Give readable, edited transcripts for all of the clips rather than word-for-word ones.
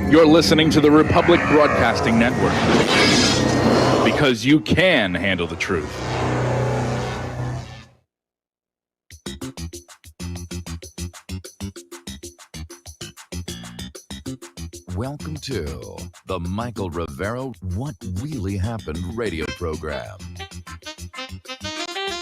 You're listening to the Republic Broadcasting Network, because you can handle the truth. Welcome to the Michael Rivero What Really Happened radio program.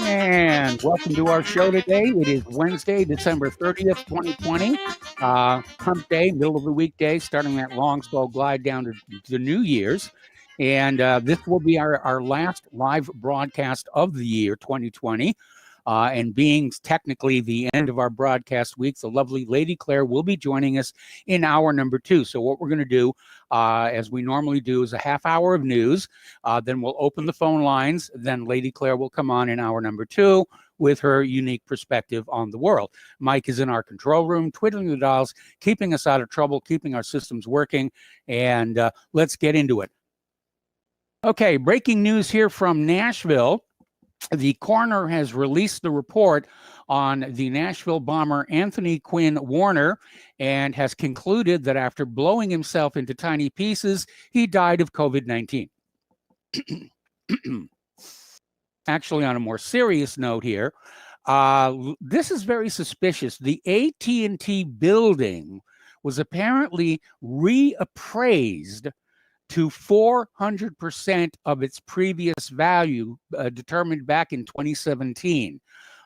And welcome to our show today. It is Wednesday, December 30th, 2020. Hump day, middle of the weekday, starting that long, slow glide down to New Year's. And this will be our last live broadcast of the year, 2020. And being technically the end of our broadcast week, the lovely Lady Claire will be joining us in hour number 2. So what we're going to do, as we normally do, is a half hour of news. Then we'll open the phone lines. Then Lady Claire will come on in hour number 2 with her unique perspective on the world. Mike is in our control room, twiddling the dials, keeping us out of trouble, keeping our systems working. And let's get into it. Okay, breaking news here from Nashville. The coroner has released the report on the Nashville bomber Anthony Quinn Warner and has concluded that after blowing himself into tiny pieces, he died of COVID-19. Actually, on a more serious note here, this is very suspicious. The AT&T building was apparently reappraised to 400% of its previous value, determined back in 2017.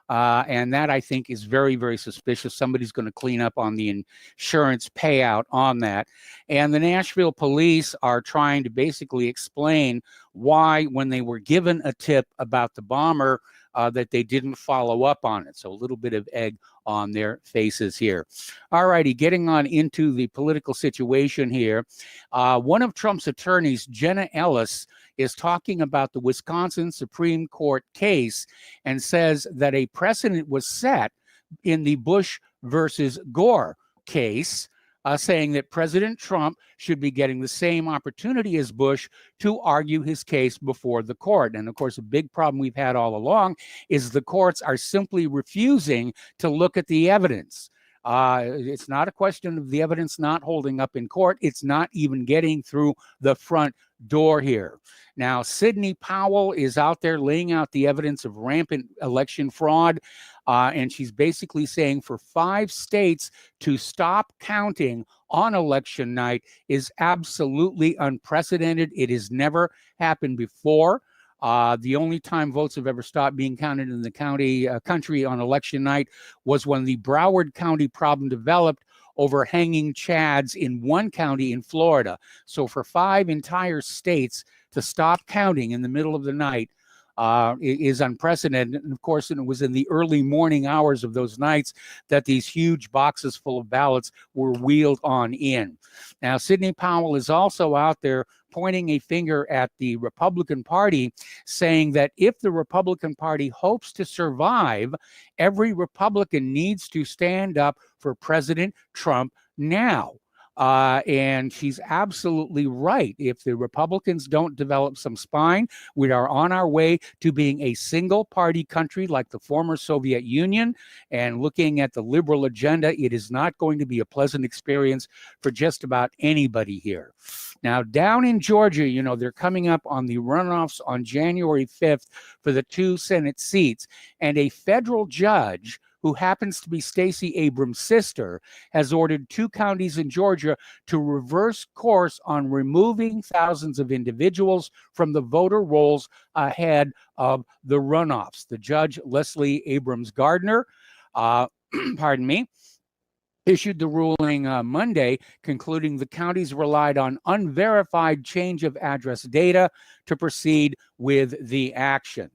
And that, I think, is very, very suspicious. Somebody's going to clean up on the insurance payout on that. And the Nashville police are trying to basically explain why, when they were given a tip about the bomber, that they didn't follow up on it. So a little bit of egg on their faces here. All righty, getting on into the political situation here. One of Trump's attorneys, Jenna Ellis, is talking about the Wisconsin Supreme Court case and says that a precedent was set in the Bush versus Gore case, saying that President Trump should be getting the same opportunity as Bush to argue his case before the court. And of course, a big problem we've had all along is the courts are simply refusing to look at the evidence. It's not a question of the evidence not holding up in court. It's not even getting through the front door here. Now, Sidney Powell is out there laying out the evidence of rampant election fraud. And she's basically saying for 5 states to stop counting on election night is absolutely unprecedented. It has never happened before. The only time votes have ever stopped being counted in the country on election night was when the Broward County problem developed over hanging chads in one county in Florida. So for 5 entire states to stop counting in the middle of the night is unprecedented. And of course, it was in the early morning hours of those nights that these huge boxes full of ballots were wheeled on in. Now, Sidney Powell is also out there pointing a finger at the Republican Party, saying that if the Republican Party hopes to survive, every Republican needs to stand up for President Trump now. And she's absolutely right. If the Republicans don't develop some spine, we are on our way to being a single party country like the former Soviet Union. And looking at the liberal agenda, it is not going to be a pleasant experience for just about anybody here. Now, down in Georgia, you know, they're coming up on the runoffs on January 5th for the 2 Senate seats. And a federal judge, who happens to be Stacey Abrams' sister, has ordered 2 counties in Georgia to reverse course on removing thousands of individuals from the voter rolls ahead of the runoffs. The judge, Leslie Abrams Gardner, pardon me, issued the ruling Monday, concluding the counties relied on unverified change of address data to proceed with the action.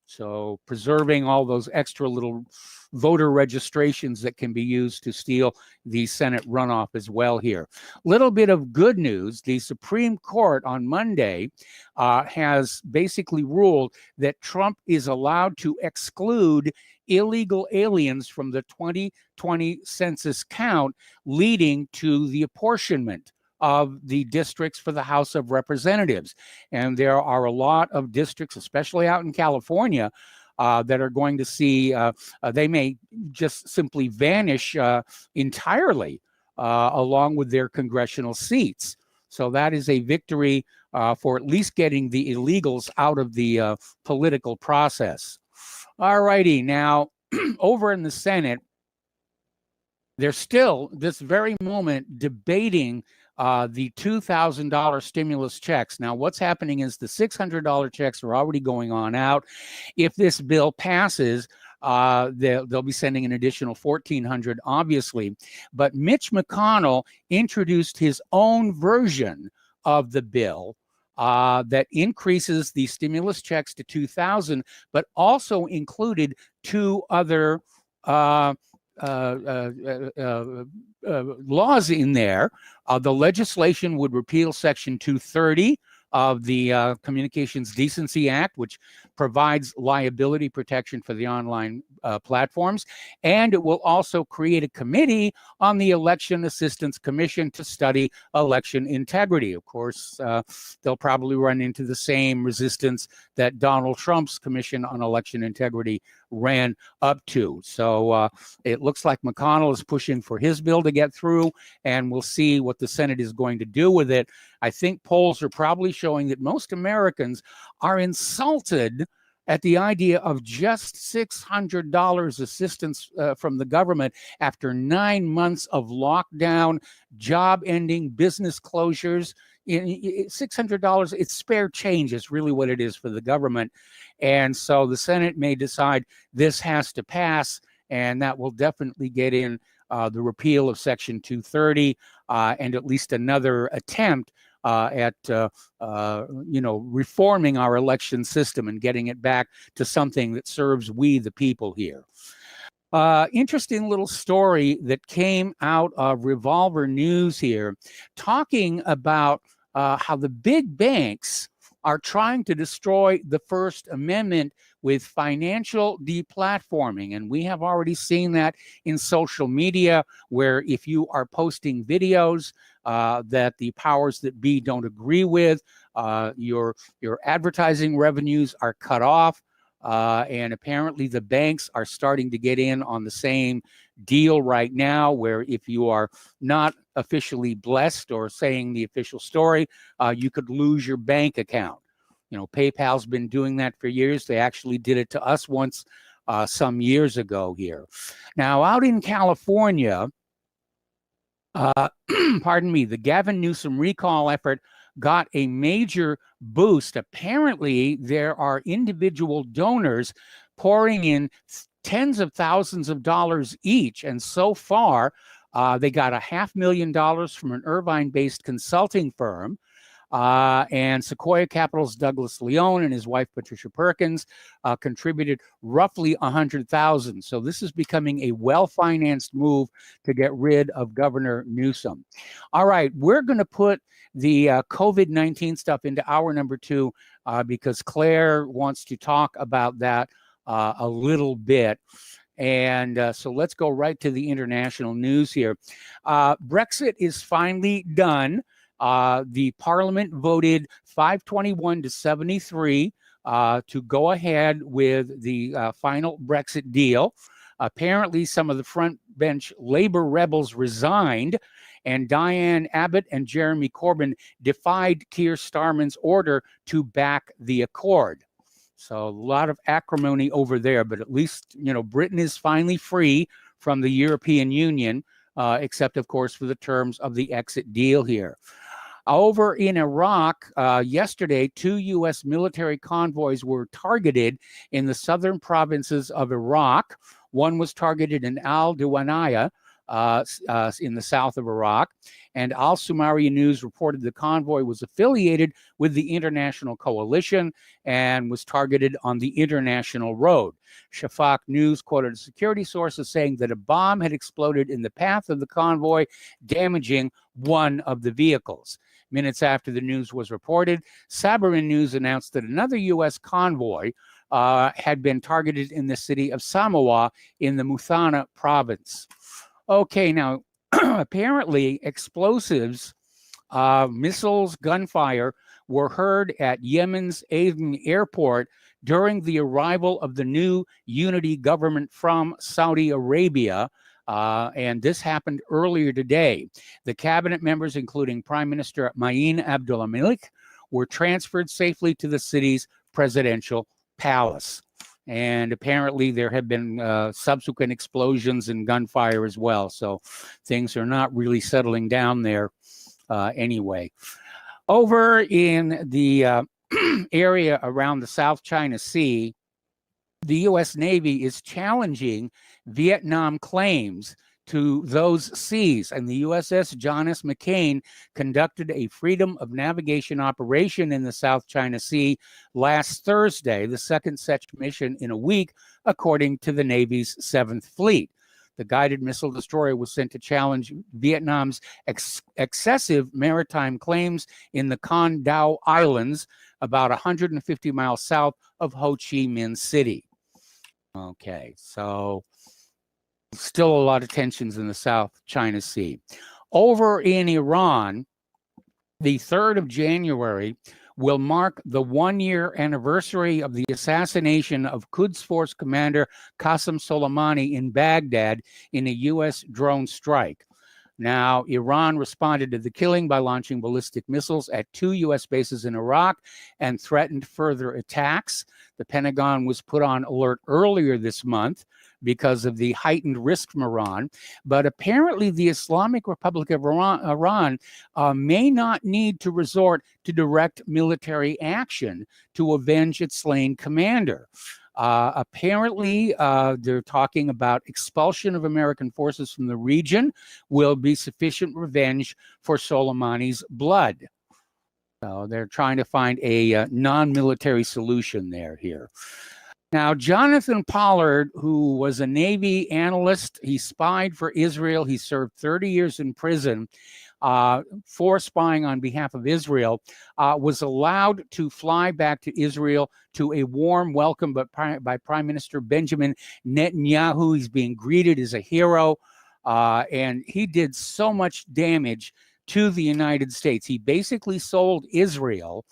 So preserving all those extra little voter registrations that can be used to steal the Senate runoff as well here. Little bit of good news. The Supreme Court on Monday has basically ruled that Trump is allowed to exclude illegal aliens from the 2020 census count, leading to the apportionment of the districts for the House of Representatives. And there are a lot of districts, especially out in California, that are going to see, they may just simply vanish entirely along with their congressional seats. So that is a victory for at least getting the illegals out of the political process. All righty, now over in the Senate, they're still, this very moment, debating the $2,000 stimulus checks. Now, what's happening is the $600 checks are already going on out. If this bill passes, they'll be sending an additional $1,400, obviously. But Mitch McConnell introduced his own version of the bill that increases the stimulus checks to $2,000, but also included two other laws in there. The legislation would repeal Section 230 of the Communications Decency Act, which provides liability protection for the online platforms. And it will also create a committee on the Election Assistance Commission to study election integrity. Of course, they'll probably run into the same resistance that Donald Trump's Commission on Election Integrity ran up to. So it looks like McConnell is pushing for his bill to get through, and we'll see what the Senate is going to do with it. I think polls are probably showing that most Americans are insulted at the idea of just $600 assistance from the government after 9 months of lockdown, job ending, business closures. $600, it's spare change is really what it is for the government. And so the Senate may decide this has to pass, and that will definitely get in the repeal of Section 230 and at least another attempt at reforming our election system and getting it back to something that serves we the people here. Interesting little story that came out of Revolver News here, talking about how the big banks are trying to destroy the First Amendment with financial deplatforming. And we have already seen that in social media, where if you are posting videos that the powers that be don't agree with, your advertising revenues are cut off. And apparently the banks are starting to get in on the same deal right now, where if you are not officially blessed or saying the official story, you could lose your bank account. You know, PayPal's been doing that for years. They actually did it to us once some years ago here. Now, out in California, pardon me, the Gavin Newsom recall effort got a major boost. Apparently, there are individual donors pouring in tens of thousands of dollars each. And so far, they got $500,000 from an Irvine-based consulting firm. And Sequoia Capital's Douglas Leone and his wife, Patricia Perkins, contributed roughly $100,000. So this is becoming a well-financed move to get rid of Governor Newsom. All right, we're going to put the COVID-19 stuff into hour number 2 because Claire wants to talk about that a little bit. And so let's go right to the international news here. Brexit is finally done. The Parliament voted 521 to 73 to go ahead with the final Brexit deal. Apparently, some of the front bench Labour rebels resigned, and Diane Abbott and Jeremy Corbyn defied Keir Starmer's order to back the accord. So a lot of acrimony over there, but at least, you know, Britain is finally free from the European Union, except, of course, for the terms of the exit deal here. Over in Iraq, yesterday, 2 U.S. military convoys were targeted in the southern provinces of Iraq. One was targeted in Al-Diwaniyah in the south of Iraq. And Al-Sumariya News reported the convoy was affiliated with the International Coalition and was targeted on the international road. Shafaq News quoted a security source as saying that a bomb had exploded in the path of the convoy, damaging one of the vehicles. Minutes after the news was reported, Sabarin News announced that another U.S. convoy had been targeted in the city of Samawa in the Muthana province. Okay, now, apparently explosives, missiles, gunfire were heard at Yemen's Aden airport during the arrival of the new unity government from Saudi Arabia. And this happened earlier today. The cabinet members, including Prime Minister Mayin Abdulhamid, were transferred safely to the city's presidential palace. And apparently there have been subsequent explosions and gunfire as well. So things are not really settling down there anyway. Over in the area around the South China Sea, the U.S. Navy is challenging Vietnam claims to those seas, and the USS John S. McCain conducted a freedom of navigation operation in the South China Sea last Thursday, the second such mission in a week, according to the Navy's 7th Fleet. The guided missile destroyer was sent to challenge Vietnam's excessive maritime claims in the Con Dao Islands, about 150 miles south of Ho Chi Minh City. Okay, so still a lot of tensions in the South China Sea. Over in Iran, the 3rd of January will mark the 1-year anniversary of the assassination of Quds Force commander Qasem Soleimani in Baghdad in a U.S. drone strike. Now, Iran responded to the killing by launching ballistic missiles at 2 U.S. bases in Iraq and threatened further attacks. The Pentagon was put on alert earlier this month because of the heightened risk from Iran. But apparently the Islamic Republic of Iran may not need to resort to direct military action to avenge its slain commander. Apparently, they're talking about expulsion of American forces from the region will be sufficient revenge for Soleimani's blood. So they're trying to find a non-military solution here. Now, Jonathan Pollard, who was a Navy analyst, he spied for Israel. He served 30 years in prison for spying on behalf of Israel, was allowed to fly back to Israel to a warm welcome by Prime Minister Benjamin Netanyahu. He's being greeted as a hero, and he did so much damage to the United States. He basically sold Israel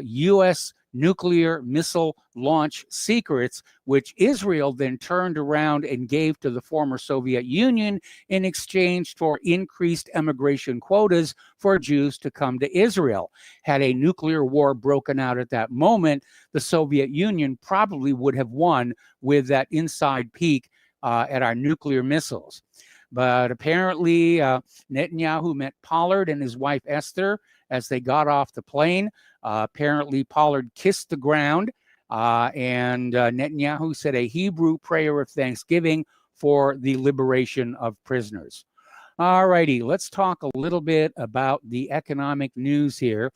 U.S. nuclear missile launch secrets, which Israel then turned around and gave to the former Soviet Union in exchange for increased immigration quotas for Jews to come to Israel. Had a nuclear war broken out at that moment, the Soviet Union probably would have won with that inside peek at our nuclear missiles. But apparently Netanyahu met Pollard and his wife Esther as they got off the plane. Apparently Pollard kissed the ground, and Netanyahu said a Hebrew prayer of thanksgiving for the liberation of prisoners. All righty, let's talk a little bit about the economic news here.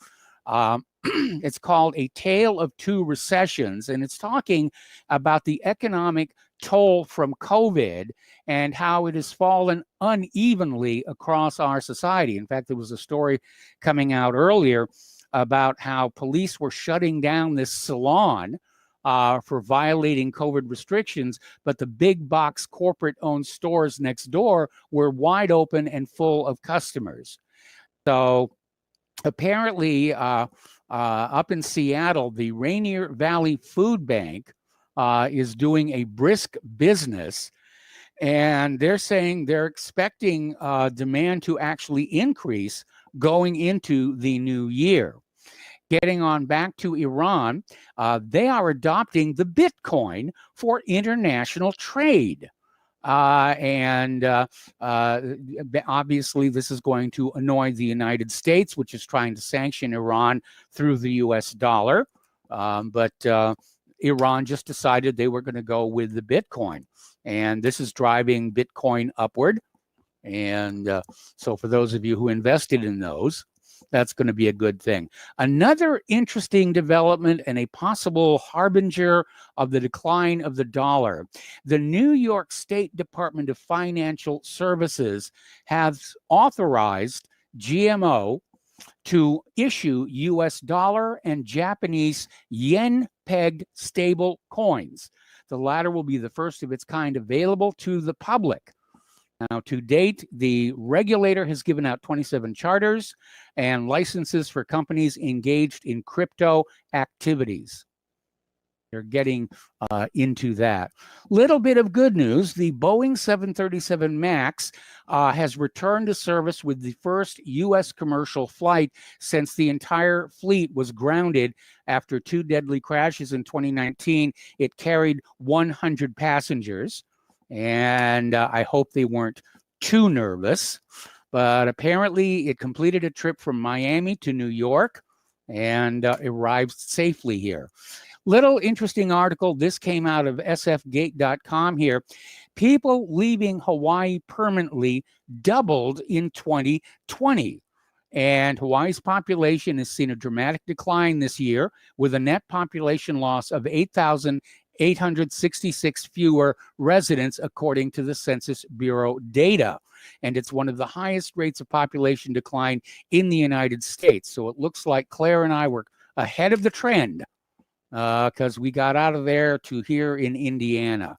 It's called A Tale of Two Recessions, and it's talking about the economic toll from COVID and how it has fallen unevenly across our society. In fact, there was a story coming out earlier about how police were shutting down this salon for violating COVID restrictions, but the big box corporate-owned stores next door were wide open and full of customers. So apparently up in Seattle, the Rainier Valley Food Bank is doing a brisk business, and they're saying they're expecting demand to actually increase going into the new year. Getting on back to Iran, they are adopting the Bitcoin for international trade. And obviously this is going to annoy the United States, which is trying to sanction Iran through the US dollar. But Iran just decided they were going to go with the Bitcoin. And this is driving Bitcoin upward. And so for those of you who invested in those, that's going to be a good thing. Another interesting development and a possible harbinger of the decline of the dollar. The New York State Department of Financial Services has authorized GMO to issue US dollar and Japanese yen-pegged stable coins. The latter will be the first of its kind available to the public. Now, to date, the regulator has given out 27 charters and licenses for companies engaged in crypto activities. they're getting into that. Little bit of good news. The Boeing 737 MAX has returned to service with the first U.S. commercial flight since the entire fleet was grounded after 2 deadly crashes in 2019. It carried 100 passengers, and I hope they weren't too nervous. But apparently it completed a trip from Miami to New York and arrived safely here. Little interesting article. This came out of sfgate.com here. People leaving Hawaii permanently doubled in 2020. And Hawaii's population has seen a dramatic decline this year with a net population loss of 8,866 fewer residents, according to the Census Bureau data. And it's one of the highest rates of population decline in the United States. So it looks like Claire and I were ahead of the trend because we got out of there to here in Indiana.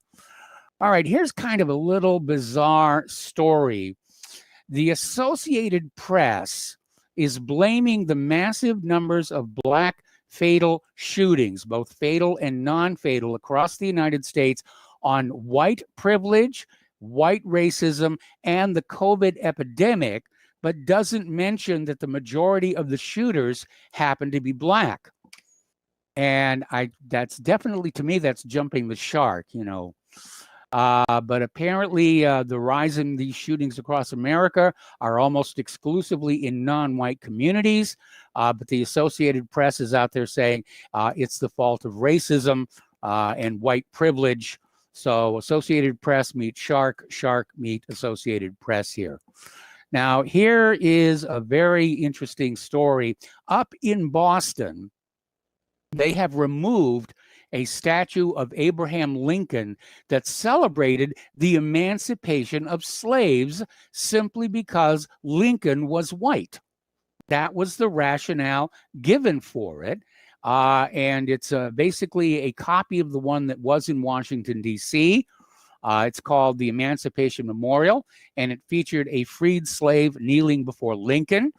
All right, here's kind of a little bizarre story. The Associated Press is blaming the massive numbers of Black fatal shootings, both fatal and non-fatal, across the United States on white privilege, white racism, and the COVID epidemic, but doesn't mention that the majority of the shooters happen to be Black. And that's definitely, to me, that's jumping the shark, you know. But apparently the rise in these shootings across America are almost exclusively in non-white communities. But the Associated Press is out there saying it's the fault of racism and white privilege. So Associated Press meet shark, shark meet Associated Press here. Now, here is a very interesting story. Up in Boston, they have removed a statue of Abraham Lincoln that celebrated the emancipation of slaves simply because Lincoln was white. That was the rationale given for it. And it's basically a copy of the one that was in Washington, D.C. It's called the Emancipation Memorial, and it featured a freed slave kneeling before Lincoln.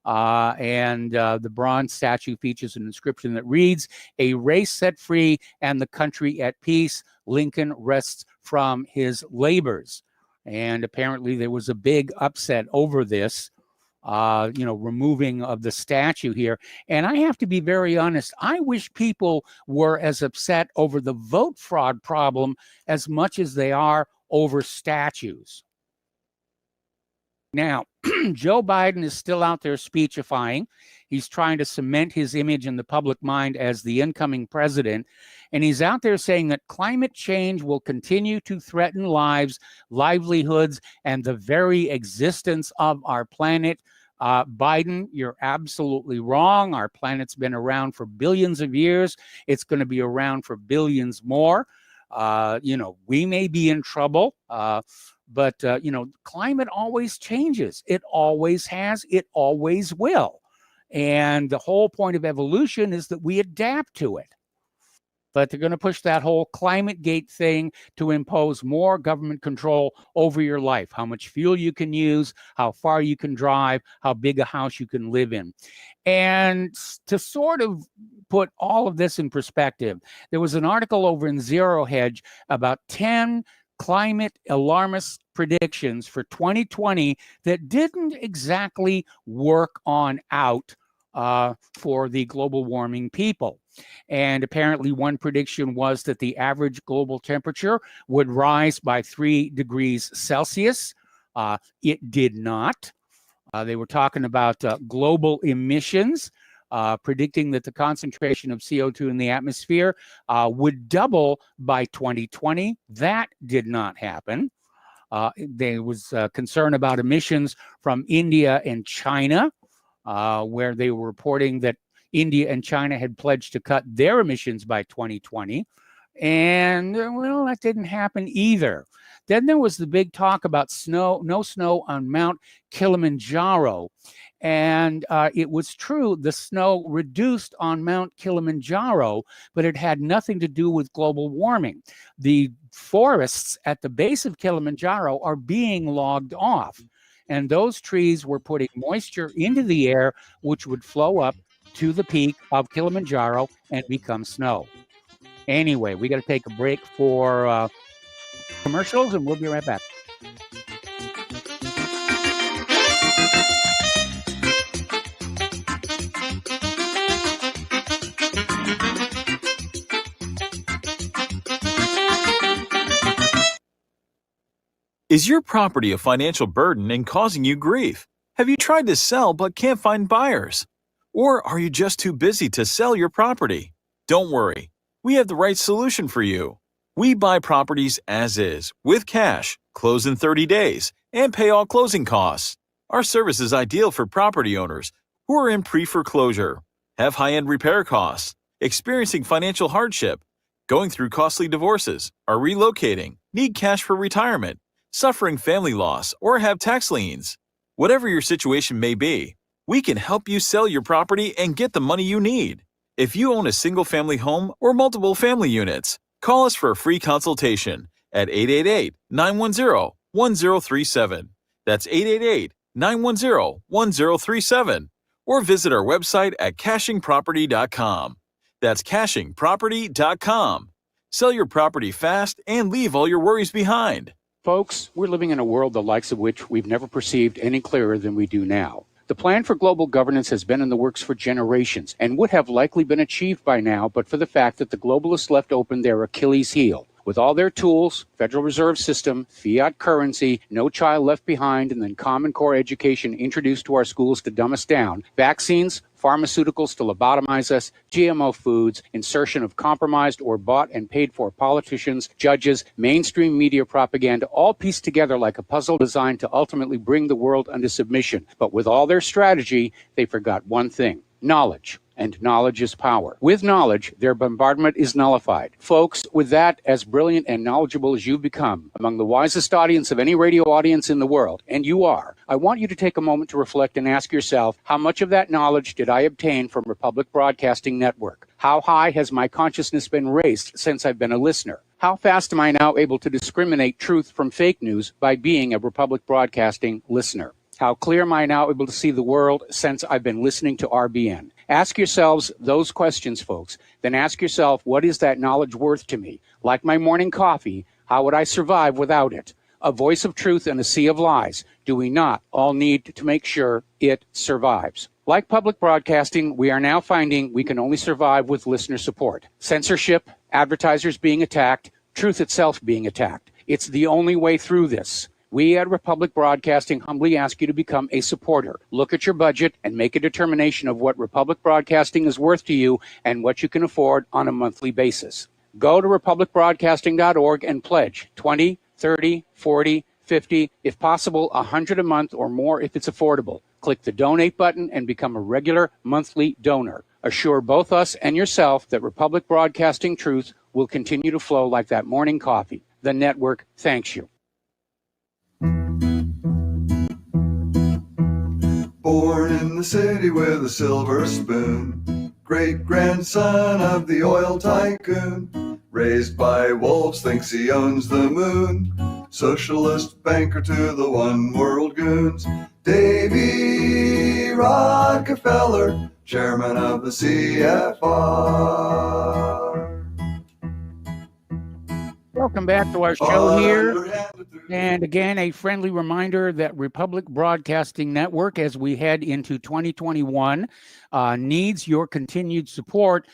And the bronze statue features an inscription that reads, "A race set free and the country at peace. Lincoln rests from his labors." And apparently there was a big upset over this, removing of the statue here. And I have to be very honest, I wish people were as upset over the vote fraud problem as much as they are over statues. Now, Joe Biden is still out there speechifying. He's trying to cement his image in the public mind as the incoming president. And he's out there saying that climate change will continue to threaten lives, livelihoods, and the very existence of our planet. Biden, you're absolutely wrong. Our planet's been around for billions of years. It's going to be around for billions more. We may be in trouble. But climate always changes. It always has. It always will. And the whole point of evolution is that we adapt to it. But they're going to push that whole climate gate thing to impose more government control over your life, how much fuel you can use, how far you can drive, how big a house you can live in. And to sort of put all of this in perspective, there was an article over in Zero Hedge about 10 climate alarmist predictions for 2020 that didn't exactly work on out for the global warming people. And apparently one prediction was that the average global temperature would rise by 3 degrees Celsius. It did not. They were talking about global emissions, predicting that the concentration of CO2 in the atmosphere would double by 2020. That did not happen. There was concern about emissions from India and China, where they were reporting that India and China had pledged to cut their emissions by 2020. And, well, that didn't happen either. Then there was the big talk about no snow on Mount Kilimanjaro. And it was true, the snow reduced on Mount Kilimanjaro, but it had nothing to do with global warming. The forests at the base of Kilimanjaro are being logged off. And those trees were putting moisture into the air, which would flow up to the peak of Kilimanjaro and become snow. Anyway, we got to take a break for commercials, and we'll be right back. Is your property a financial burden and causing you grief? Have you tried to sell but can't find buyers? Or are you just too busy to sell your property? Don't worry, we have the right solution for you. We buy properties as is, with cash, close in 30 days, and pay all closing costs. Our service is ideal for property owners who are in pre-foreclosure, have high-end repair costs, experiencing financial hardship, going through costly divorces, are relocating, need cash for retirement, suffering family loss, or have tax liens. Whatever your situation may be, we can help you sell your property and get the money you need. If you own a single-family home or multiple family units, call us for a free consultation at 888-910-1037. That's 888-910-1037. Or visit our website at cashingproperty.com. That's cashingproperty.com. Sell your property fast and leave all your worries behind. Folks, we're living in a world the likes of which we've never perceived any clearer than we do now. The plan for global governance has been in the works for generations and would have likely been achieved by now but for the fact that the globalists left open their Achilles heel. With all their tools, Federal Reserve System, fiat currency, no child left behind, and then Common Core education introduced to our schools to dumb us down, vaccines, pharmaceuticals to lobotomize us, GMO foods, insertion of compromised or bought and paid for politicians, judges, mainstream media propaganda, all pieced together like a puzzle designed to ultimately bring the world under submission. But with all their strategy, they forgot one thing: knowledge. And knowledge is power. With knowledge, their bombardment is nullified. Folks, with that, as brilliant and knowledgeable as you've become, among the wisest audience of any radio audience in the world, and you are, I want you to take a moment to reflect and ask yourself, how much of that knowledge did I obtain from Republic Broadcasting Network? How high has my consciousness been raised since I've been a listener? How fast am I now able to discriminate truth from fake news by being a Republic Broadcasting listener? How clear am I now able to see the world since I've been listening to RBN? Ask yourselves those questions, folks. Then ask yourself, what is that knowledge worth to me? Like my morning coffee, how would I survive without it? A voice of truth in a sea of lies. Do we not all need to make sure it survives? Like public broadcasting, we are now finding we can only survive with listener support. Censorship, advertisers being attacked, truth itself being attacked. It's the only way through this. We at Republic Broadcasting humbly ask you to become a supporter. Look at your budget and make a determination of what Republic Broadcasting is worth to you and what you can afford on a monthly basis. Go to republicbroadcasting.org and pledge 20, 30, 40, 50, if possible, 100 a month or more if it's affordable. Click the donate button and become a regular monthly donor. Assure both us and yourself that Republic Broadcasting truth will continue to flow like that morning coffee. The network thanks you. Born in the city with a silver spoon, great-grandson of the oil tycoon, raised by wolves, thinks he owns the moon, socialist banker to the one-world goons, Davy Rockefeller, chairman of the CFR. Welcome back to our show here. And again, a friendly reminder that Republic Broadcasting Network, as we head into 2021, needs your continued support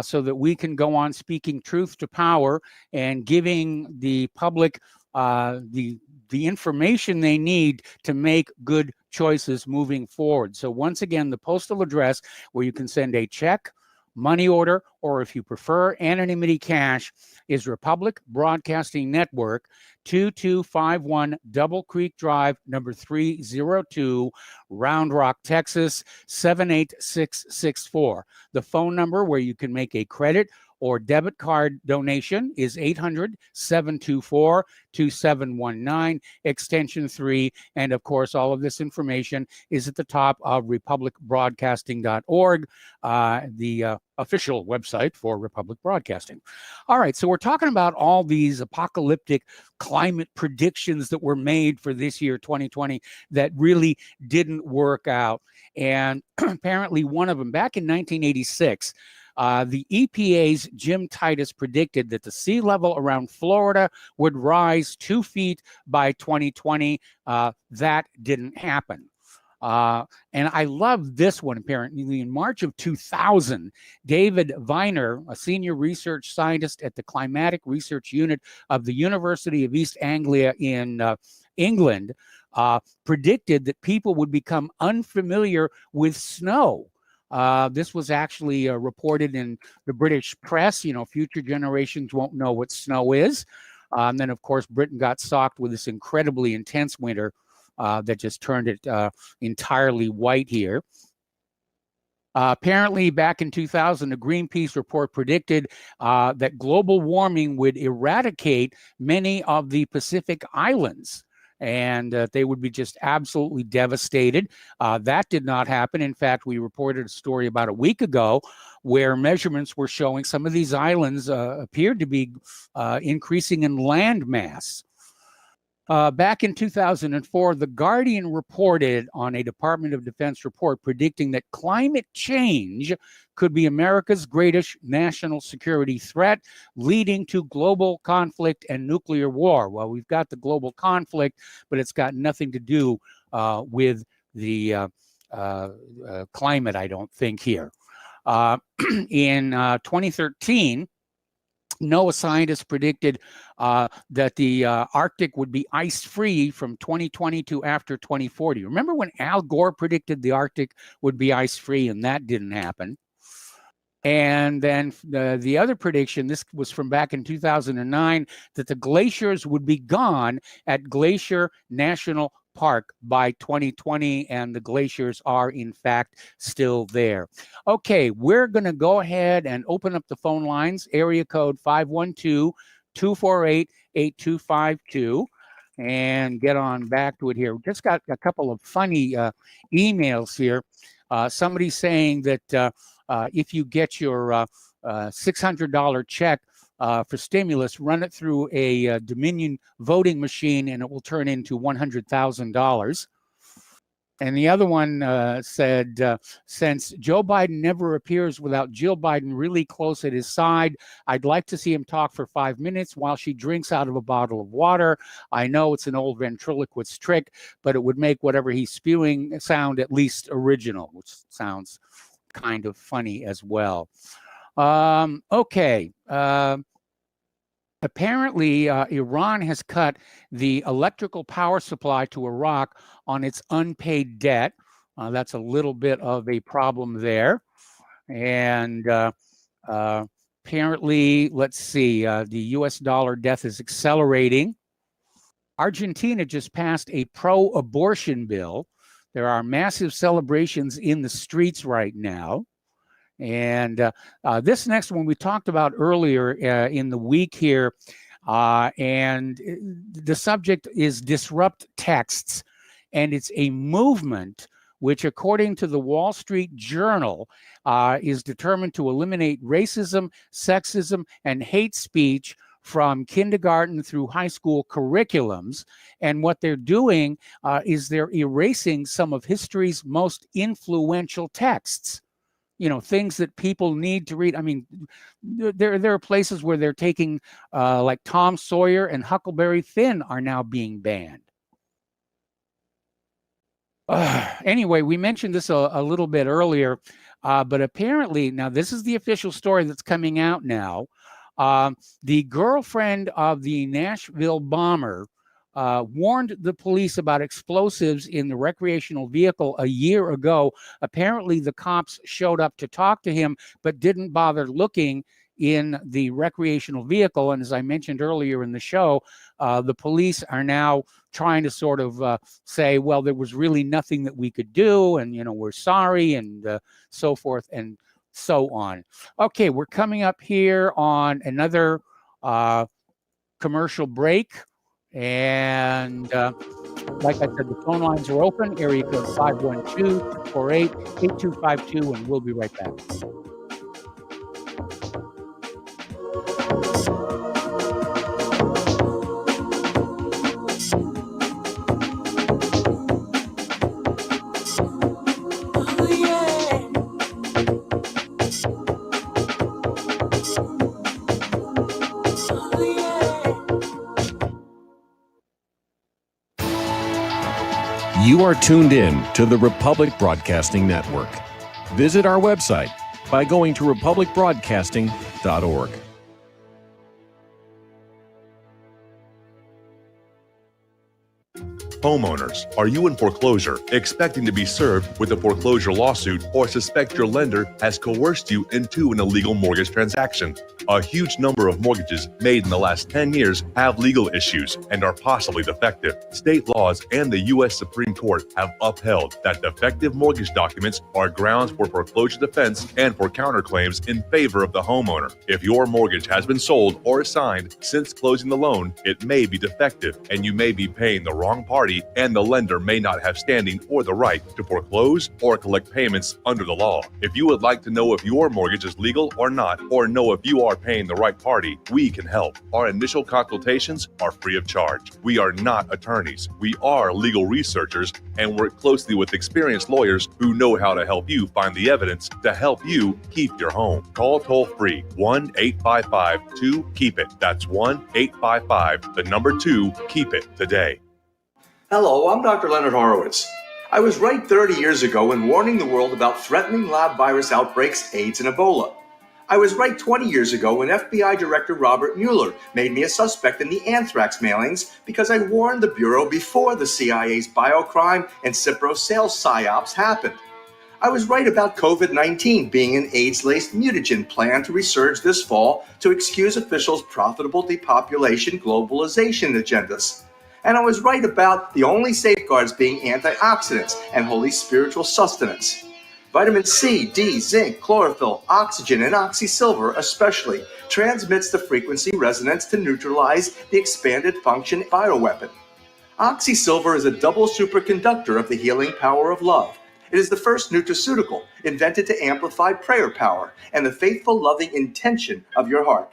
so that we can go on speaking truth to power and giving the public the information they need to make good choices moving forward. So once again, the postal address where you can send a check, money order, or if you prefer anonymity cash, is Republic Broadcasting Network, 2251 Double Creek Drive, number 302, Round Rock, Texas, 78664. The phone number where you can make a credit or debit card donation is 800-724-2719, extension 3. And of course, all of this information is at the top of republicbroadcasting.org, the official website for Republic Broadcasting. All right, so we're talking about all these apocalyptic climate predictions that were made for this year, 2020, that really didn't work out. And apparently one of them, back in 1986, The EPA's Jim Titus predicted that the sea level around Florida would rise 2 feet by 2020. That didn't happen. And I love this one, apparently. In March of 2000, David Viner, a senior research scientist at the Climatic Research Unit of the University of East Anglia in England, predicted that people would become unfamiliar with snow. This was actually reported in the British press. Future generations won't know what snow is. And then, of course, Britain got socked with this incredibly intense winter that just turned it entirely white here. Apparently, back in 2000, a Greenpeace report predicted that global warming would eradicate many of the Pacific islands, and they would be just absolutely devastated. That did not happen. In fact, we reported a story about a week ago where measurements were showing some of these islands appeared to be increasing in land mass. Back in 2004, The Guardian reported on a Department of Defense report predicting that climate change could be America's greatest national security threat, leading to global conflict and nuclear war. Well, we've got the global conflict, but it's got nothing to do with the climate, I don't think, here. In 2013, NOAA scientists predicted that the Arctic would be ice-free from 2020 to after 2040. Remember when Al Gore predicted the Arctic would be ice-free, and that didn't happen? And then the other prediction, this was from back in 2009, that the glaciers would be gone at Glacier National Park by 2020, and the glaciers are in fact still there. Okay, we're going to go ahead and open up the phone lines, area code 512-248-8252, and get on back to it here. We just got a couple of funny emails here. Somebody saying that if you get your $600 check for stimulus, run it through a Dominion voting machine and it will turn into $100,000. And the other one said, since Joe Biden never appears without Jill Biden really close at his side, I'd like to see him talk for 5 minutes while she drinks out of a bottle of water. I know it's an old ventriloquist trick, but it would make whatever he's spewing sound at least original, which sounds kind of funny as well. Okay. Apparently, Iran has cut the electrical power supply to Iraq on its unpaid debt. That's a little bit of a problem there. And apparently, let's see, the US dollar death is accelerating. Argentina just passed a pro-abortion bill. There are massive celebrations in the streets right now. And this next one we talked about earlier in the week here, and the subject is disrupt texts, and it's a movement which, according to the Wall Street Journal, is determined to eliminate racism, sexism, and hate speech from kindergarten through high school curriculums. And what they're doing is they're erasing some of history's most influential texts. Things that people need to read. I mean, there are places where they're taking, like Tom Sawyer and Huckleberry Finn are now being banned. Anyway, we mentioned this a little bit earlier, but apparently, now this is the official story that's coming out now. The girlfriend of the Nashville bomber warned the police about explosives in the recreational vehicle a year ago. Apparently, the cops showed up to talk to him, but didn't bother looking in the recreational vehicle. And as I mentioned earlier in the show, the police are now trying to sort of say, well, there was really nothing that we could do, and, we're sorry, and so forth and so on. Okay, we're coming up here on another commercial break. And like I said, the phone lines are open. Area code 512-248-8252, and we'll be right back. are tuned in to the Republic Broadcasting Network. Visit our website by going to republicbroadcasting.org. Homeowners, are you in foreclosure, expecting to be served with a foreclosure lawsuit, or suspect your lender has coerced you into an illegal mortgage transaction? A huge number of mortgages made in the last 10 years have legal issues and are possibly defective. State laws and the U.S. Supreme Court have upheld that defective mortgage documents are grounds for foreclosure defense and for counterclaims in favor of the homeowner. If your mortgage has been sold or assigned since closing the loan, it may be defective and you may be paying the wrong party, and the lender may not have standing or the right to foreclose or collect payments under the law. If you would like to know if your mortgage is legal or not, or know if you are paying the right party, we can help. Our initial consultations are free of charge. We are not attorneys. We are legal researchers and work closely with experienced lawyers who know how to help you find the evidence to help you keep your home. Call toll-free 1-855-2-KEEP-IT. That's 1-855-2-KEEP-IT today. Hello, I'm Dr. Leonard Horowitz. I was right 30 years ago in warning the world about threatening lab virus outbreaks, AIDS, and Ebola. I was right 20 years ago when FBI Director Robert Mueller made me a suspect in the anthrax mailings because I warned the Bureau before the CIA's biocrime and Cipro sales psyops happened. I was right about COVID-19 being an AIDS-laced mutagen planned to resurge this fall to excuse officials' profitable depopulation globalization agendas. And I was right about the only safeguards being antioxidants and holy spiritual sustenance. Vitamin C, D, zinc, chlorophyll, oxygen, and oxysilver especially transmits the frequency resonance to neutralize the expanded function bioweapon. Oxysilver is a double superconductor of the healing power of love. It is the first nutraceutical invented to amplify prayer power and the faithful, loving intention of your heart.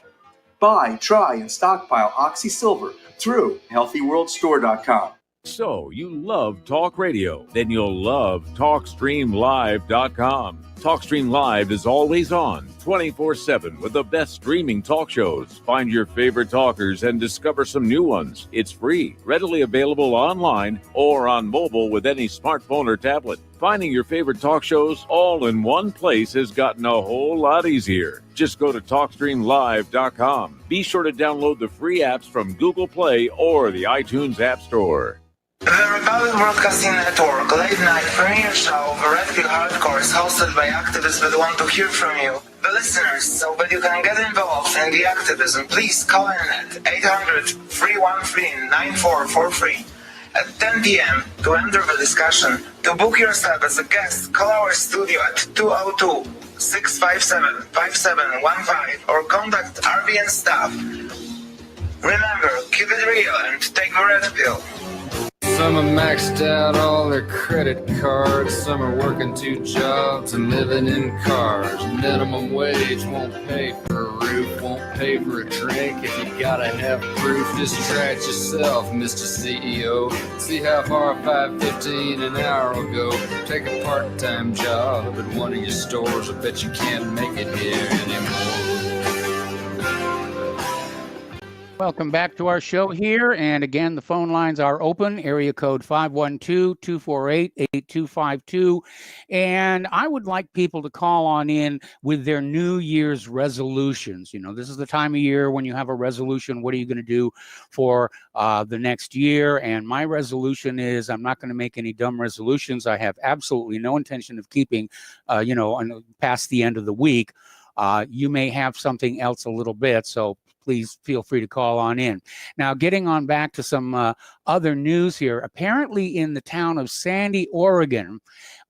Buy, try, and stockpile Oxysilver through healthyworldstore.com. So, you love talk radio? Then you'll love TalkStreamLive.com. TalkStream Live is always on, 24/7, with the best streaming talk shows. Find your favorite talkers and discover some new ones. It's free, readily available online or on mobile with any smartphone or tablet. Finding your favorite talk shows all in one place has gotten a whole lot easier. Just go to TalkStreamLive.com. Be sure to download the free apps from Google Play or the iTunes App Store. The Republic Broadcasting Network late night premiere show of Red Pill Hardcore is hosted by activists that want to hear from you, the listeners. So that you can get involved in the activism, please call in at 800-313-9443 at 10 p.m. to enter the discussion. To book yourself as a guest, call our studio at 202-657-5715 or contact RBN staff. Remember, keep it real and take the red pill. Some have maxed out all their credit cards. Some are working 2 jobs and living in cars. Minimum wage won't pay for a roof, won't pay for a drink. If you gotta have proof, just try it yourself, Mr. CEO. See how far $5.15 an hour will go. Take a part-time job at one of your stores. I bet you can't make it here anymore. Welcome back to our show here. And again, the phone lines are open, area code 512-248-8252. And I would like people to call on in with their New Year's resolutions. You know, this is the time of year when you have a resolution. What are you going to do for the next year? And my resolution is I'm not going to make any dumb resolutions. I have absolutely no intention of keeping, past the end of the week. You may have something else a little bit. So please feel free to call on in. Now, getting on back to some other news here. Apparently in the town of Sandy, Oregon,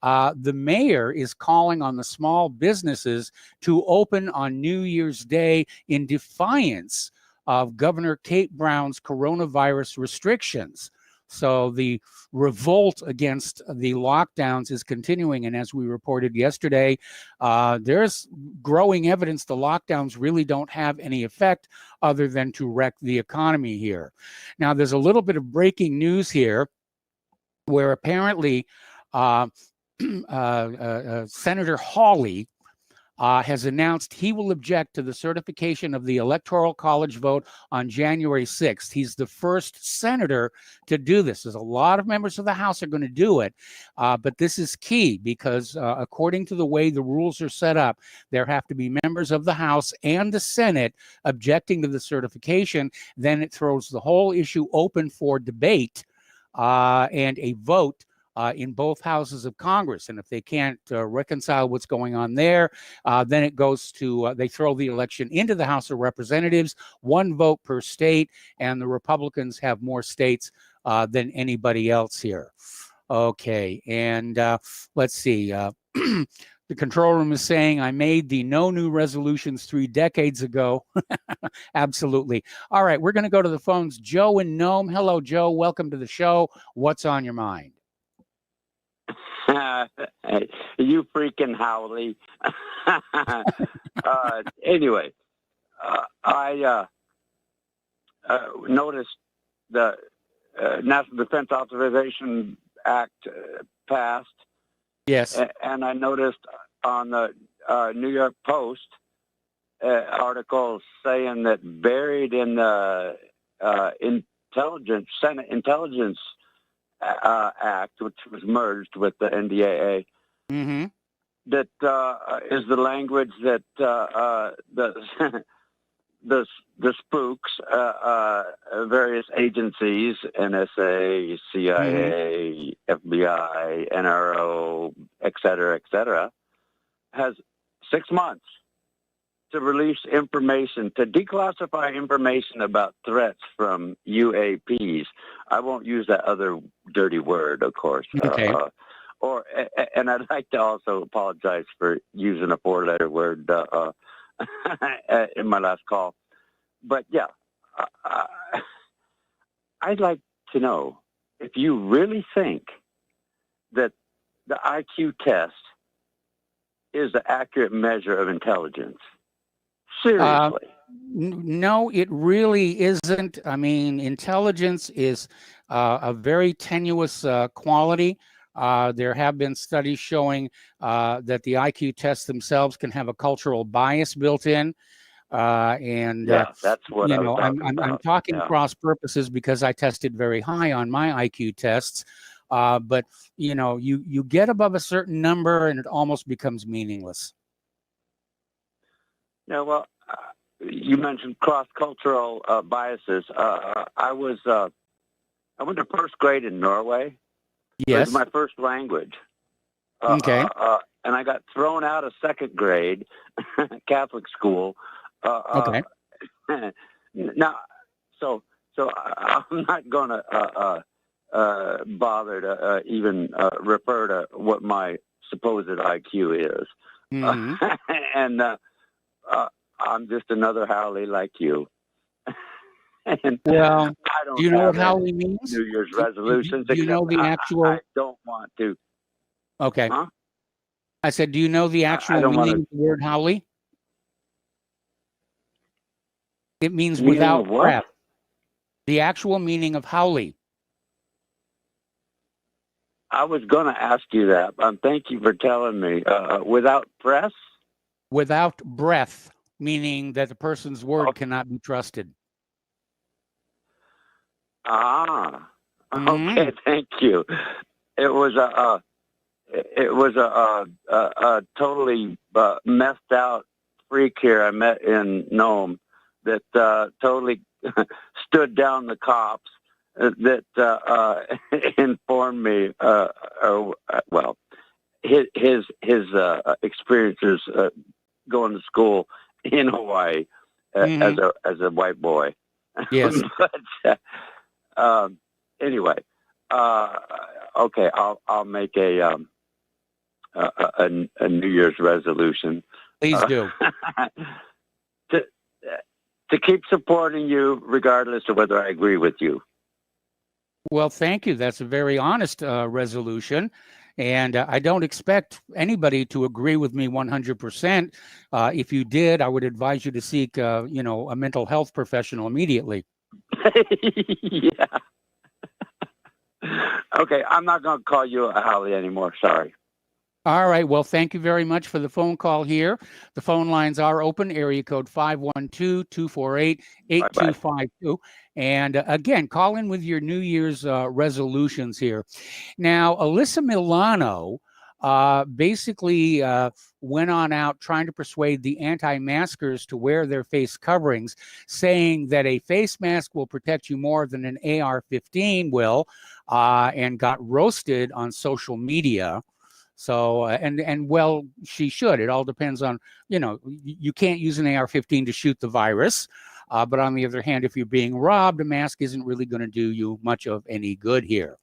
the mayor is calling on the small businesses to open on New Year's Day in defiance of Governor Kate Brown's coronavirus restrictions. So the revolt against the lockdowns is continuing. And as we reported yesterday, there's growing evidence the lockdowns really don't have any effect other than to wreck the economy here. Now, there's a little bit of breaking news here where apparently Senator Hawley has announced he will object to the certification of the Electoral College vote on January 6th. He's the first senator to do this. There's a lot of members of the House are going to do it, but this is key because according to the way the rules are set up, there have to be members of the House and the Senate objecting to the certification. Then it throws the whole issue open for debate and a vote in both houses of Congress. And if they can't reconcile what's going on there, then it goes to, they throw the election into the House of Representatives, one vote per state, and the Republicans have more states than anybody else here. Okay, and let's see. The control room is saying, I made the no new resolutions 3 decades ago. Absolutely. All right, we're going to go to the phones. Joe in Nome. Hello, Joe. Welcome to the show. What's on your mind? You freaking Howley. Anyway, I noticed the National Defense Authorization Act passed. Yes. And I noticed on the New York Post article saying that buried in the Senate Intelligence Act, which was merged with the NDAA, that is the language that the spooks, various agencies, NSA, CIA, FBI, NRO, et cetera, has 6 months to release information, to declassify information about threats from UAPs. I won't use that other dirty word, of course. Okay. And I'd like to also apologize for using a 4-letter word in my last call. But yeah, I'd like to know if you really think that the IQ test is an accurate measure of intelligence. Seriously. No, it really isn't. I mean, intelligence is a very tenuous quality. There have been studies showing that the IQ tests themselves can have a cultural bias built in. That's what I'm talking cross purposes because I tested very high on my IQ tests. But you get above a certain number and it almost becomes meaningless. Yeah, well, you mentioned cross-cultural biases. I went to first grade in Norway. Yes. It was my first language. Okay. And I got thrown out of second grade, Catholic school. Okay. Now, so I'm not going to bother to even refer to what my supposed IQ is. And I'm just another Howley like you. And well, I don't do you know what have Howley means? New Year's resolutions. Do you know the actual? I don't want to. Okay. Huh? I said, do you know the actual meaning of the word Howley? It means Meaning without of what? breath. The actual meaning of Howley. I was going to ask you that. Thank you for telling me. Without press? Without breath, meaning that the person's word cannot be trusted. Okay, thank you. It was a totally messed out freak here I met in Nome that totally stood down the cops that informed me. His experiences going to school in Hawaii as a white boy. Yes. But anyway, okay, I'll make a New Year's resolution. Please do. To keep supporting you regardless of whether I agree with you. Well, thank you. That's a very honest resolution. And I don't expect anybody to agree with me 100%. If you did, I would advise you to seek, a mental health professional immediately. Yeah. Okay, I'm not going to call you a Howley anymore. Sorry. All right. Well, thank you very much for the phone call here. The phone lines are open, area code 512-248-8252. And again, call in with your New Year's resolutions here. Now, Alyssa Milano basically went on out trying to persuade the anti-maskers to wear their face coverings, saying that a face mask will protect you more than an AR-15 will, and got roasted on social media. So, and well, she should. It all depends on, you can't use an AR-15 to shoot the virus. But on the other hand, if you're being robbed, a mask isn't really going to do you much of any good here.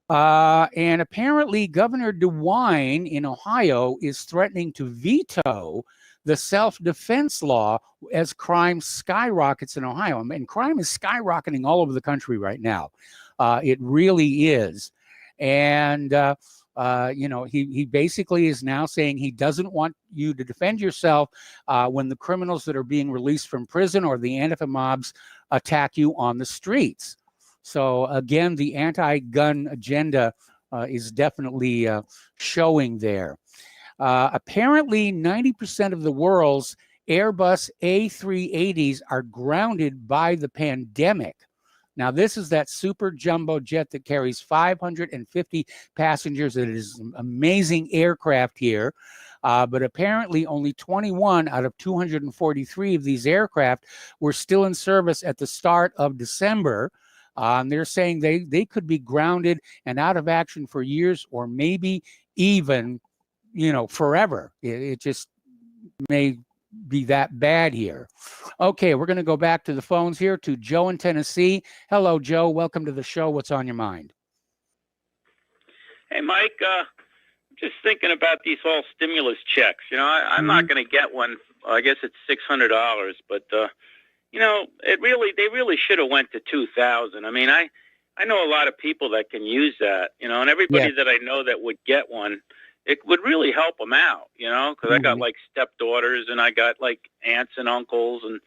And apparently, Governor DeWine in Ohio is threatening to veto the self-defense law as crime skyrockets in Ohio. And crime is skyrocketing all over the country right now. It really is. And he basically is now saying he doesn't want you to defend yourself when the criminals that are being released from prison or the Antifa mobs attack you on the streets. So again, the anti-gun agenda is definitely showing there. Apparently, 90% of the world's Airbus A380s are grounded by the pandemic. Now, this is that super jumbo jet that carries 550 passengers. It is an amazing aircraft here. But apparently only 21 out of 243 of these aircraft were still in service at the start of December. They're saying they could be grounded and out of action for years or maybe even, forever. It just may be that bad here. Okay, we're going to go back to the phones here to Joe in Tennessee. Hello, Joe. Welcome to the show. What's on your mind? Hey, Mike. I'm just thinking about these whole stimulus checks. I'm not going to get one. I guess it's $600, but they really should have went to 2,000. I mean, I know a lot of people that can use that. And everybody that I know that would get one, it would really help them out, because I got like stepdaughters and I got like aunts and uncles and,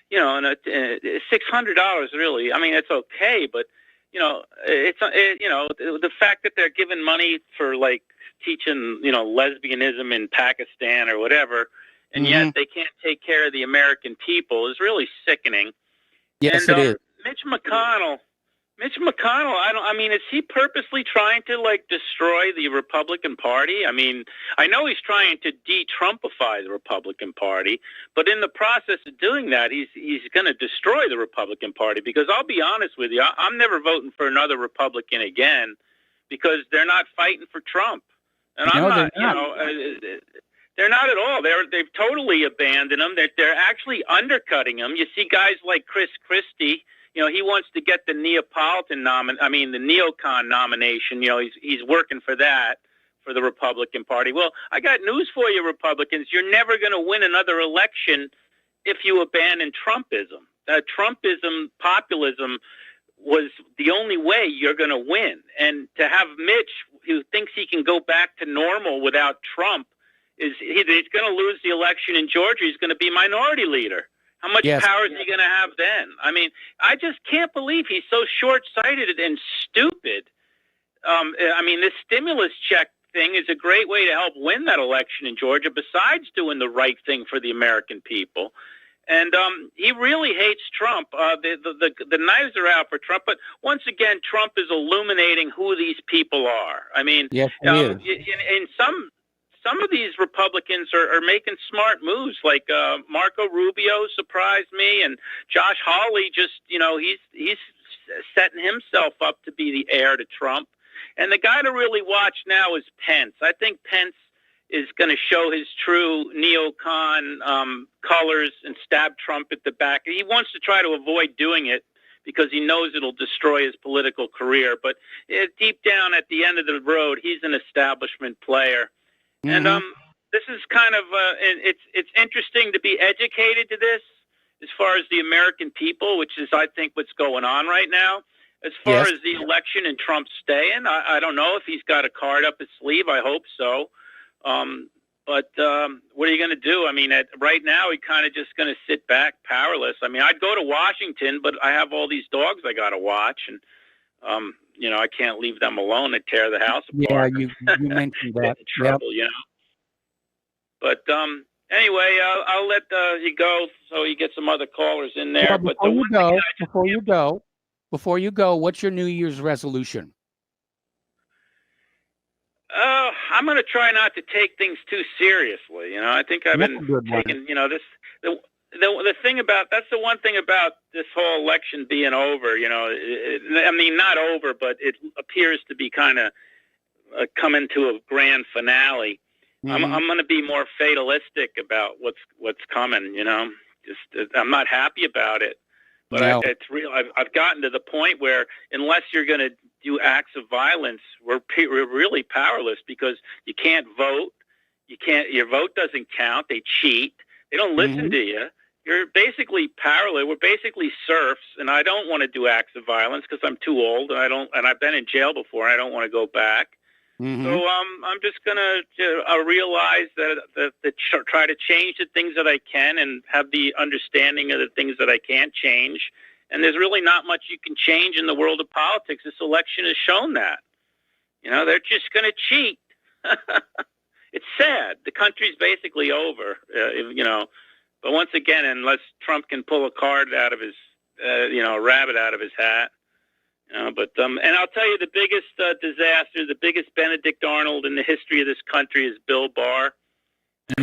and $600 really, I mean, it's okay, but the fact that they're giving money for like teaching, lesbianism in Pakistan or whatever, and yet they can't take care of the American people is really sickening. Yes, and, it is. Mitch McConnell, is he purposely trying to like destroy the Republican Party? I mean, I know he's trying to de-Trumpify the Republican Party, but in the process of doing that, he's going to destroy the Republican Party, because I'll be honest with you, I'm never voting for another Republican again, because they're not fighting for Trump. And I'm not. They're not at all. They've totally abandoned him. They're actually undercutting him. You see guys like Chris Christie. He wants to get the neocon nomination. He's working for that, for the Republican Party. Well, I got news for you, Republicans. You're never going to win another election if you abandon Trumpism. Trumpism, populism was the only way you're going to win. And to have Mitch, who thinks he can go back to normal without Trump, he's going to lose the election in Georgia. He's going to be minority leader. How much power is he going to have then? I mean, I just can't believe he's so short-sighted and stupid. This stimulus check thing is a great way to help win that election in Georgia, besides doing the right thing for the American people. And he really hates Trump. The knives are out for Trump. But once again, Trump is illuminating who these people are. I mean, in some of these Republicans are making smart moves, like Marco Rubio surprised me, and Josh Hawley just, he's setting himself up to be the heir to Trump. And the guy to really watch now is Pence. I think Pence is going to show his true neocon colors and stab Trump at the back. He wants to try to avoid doing it because he knows it'll destroy his political career. But deep down at the end of the road, he's an establishment player. And this is kind of it's interesting to be educated to this as far as the American people, which is, I think, what's going on right now. As far as the election and Trump staying, I don't know if he's got a card up his sleeve. I hope so. But what are you going to do? I mean, right now, he's kind of just going to sit back powerless. I mean, I'd go to Washington, but I have all these dogs I got to watch. And, I can't leave them alone and tear the house Yeah, apart. you mentioned Get that. in trouble, But anyway, I'll let you go so you get some other callers in there. Well, But before you go, what's your New Year's resolution? I'm going to try not to take things too seriously. I think I've been taking, the thing about, that's the one thing about this whole election being over, I mean, not over, but it appears to be kind of coming to a grand finale. I'm going to be more fatalistic about what's coming, just, I'm not happy about it, but it's real. I've gotten to the point where unless you're going to do acts of violence, we're really powerless because you can't vote. Your vote doesn't count. They cheat. They don't listen to you. You're basically powerless. We're basically serfs, and I don't want to do acts of violence because I'm too old, and I've been in jail before. And I don't want to go back. So I'm just gonna realize that try to change the things that I can, and have the understanding of the things that I can't change. And there's really not much you can change in the world of politics. This election has shown that. They're just going to cheat. It's sad. The country's basically over. But once again, unless Trump can pull a card out of his, a rabbit out of his hat. And I'll tell you, the biggest disaster, the biggest Benedict Arnold in the history of this country is Bill Barr.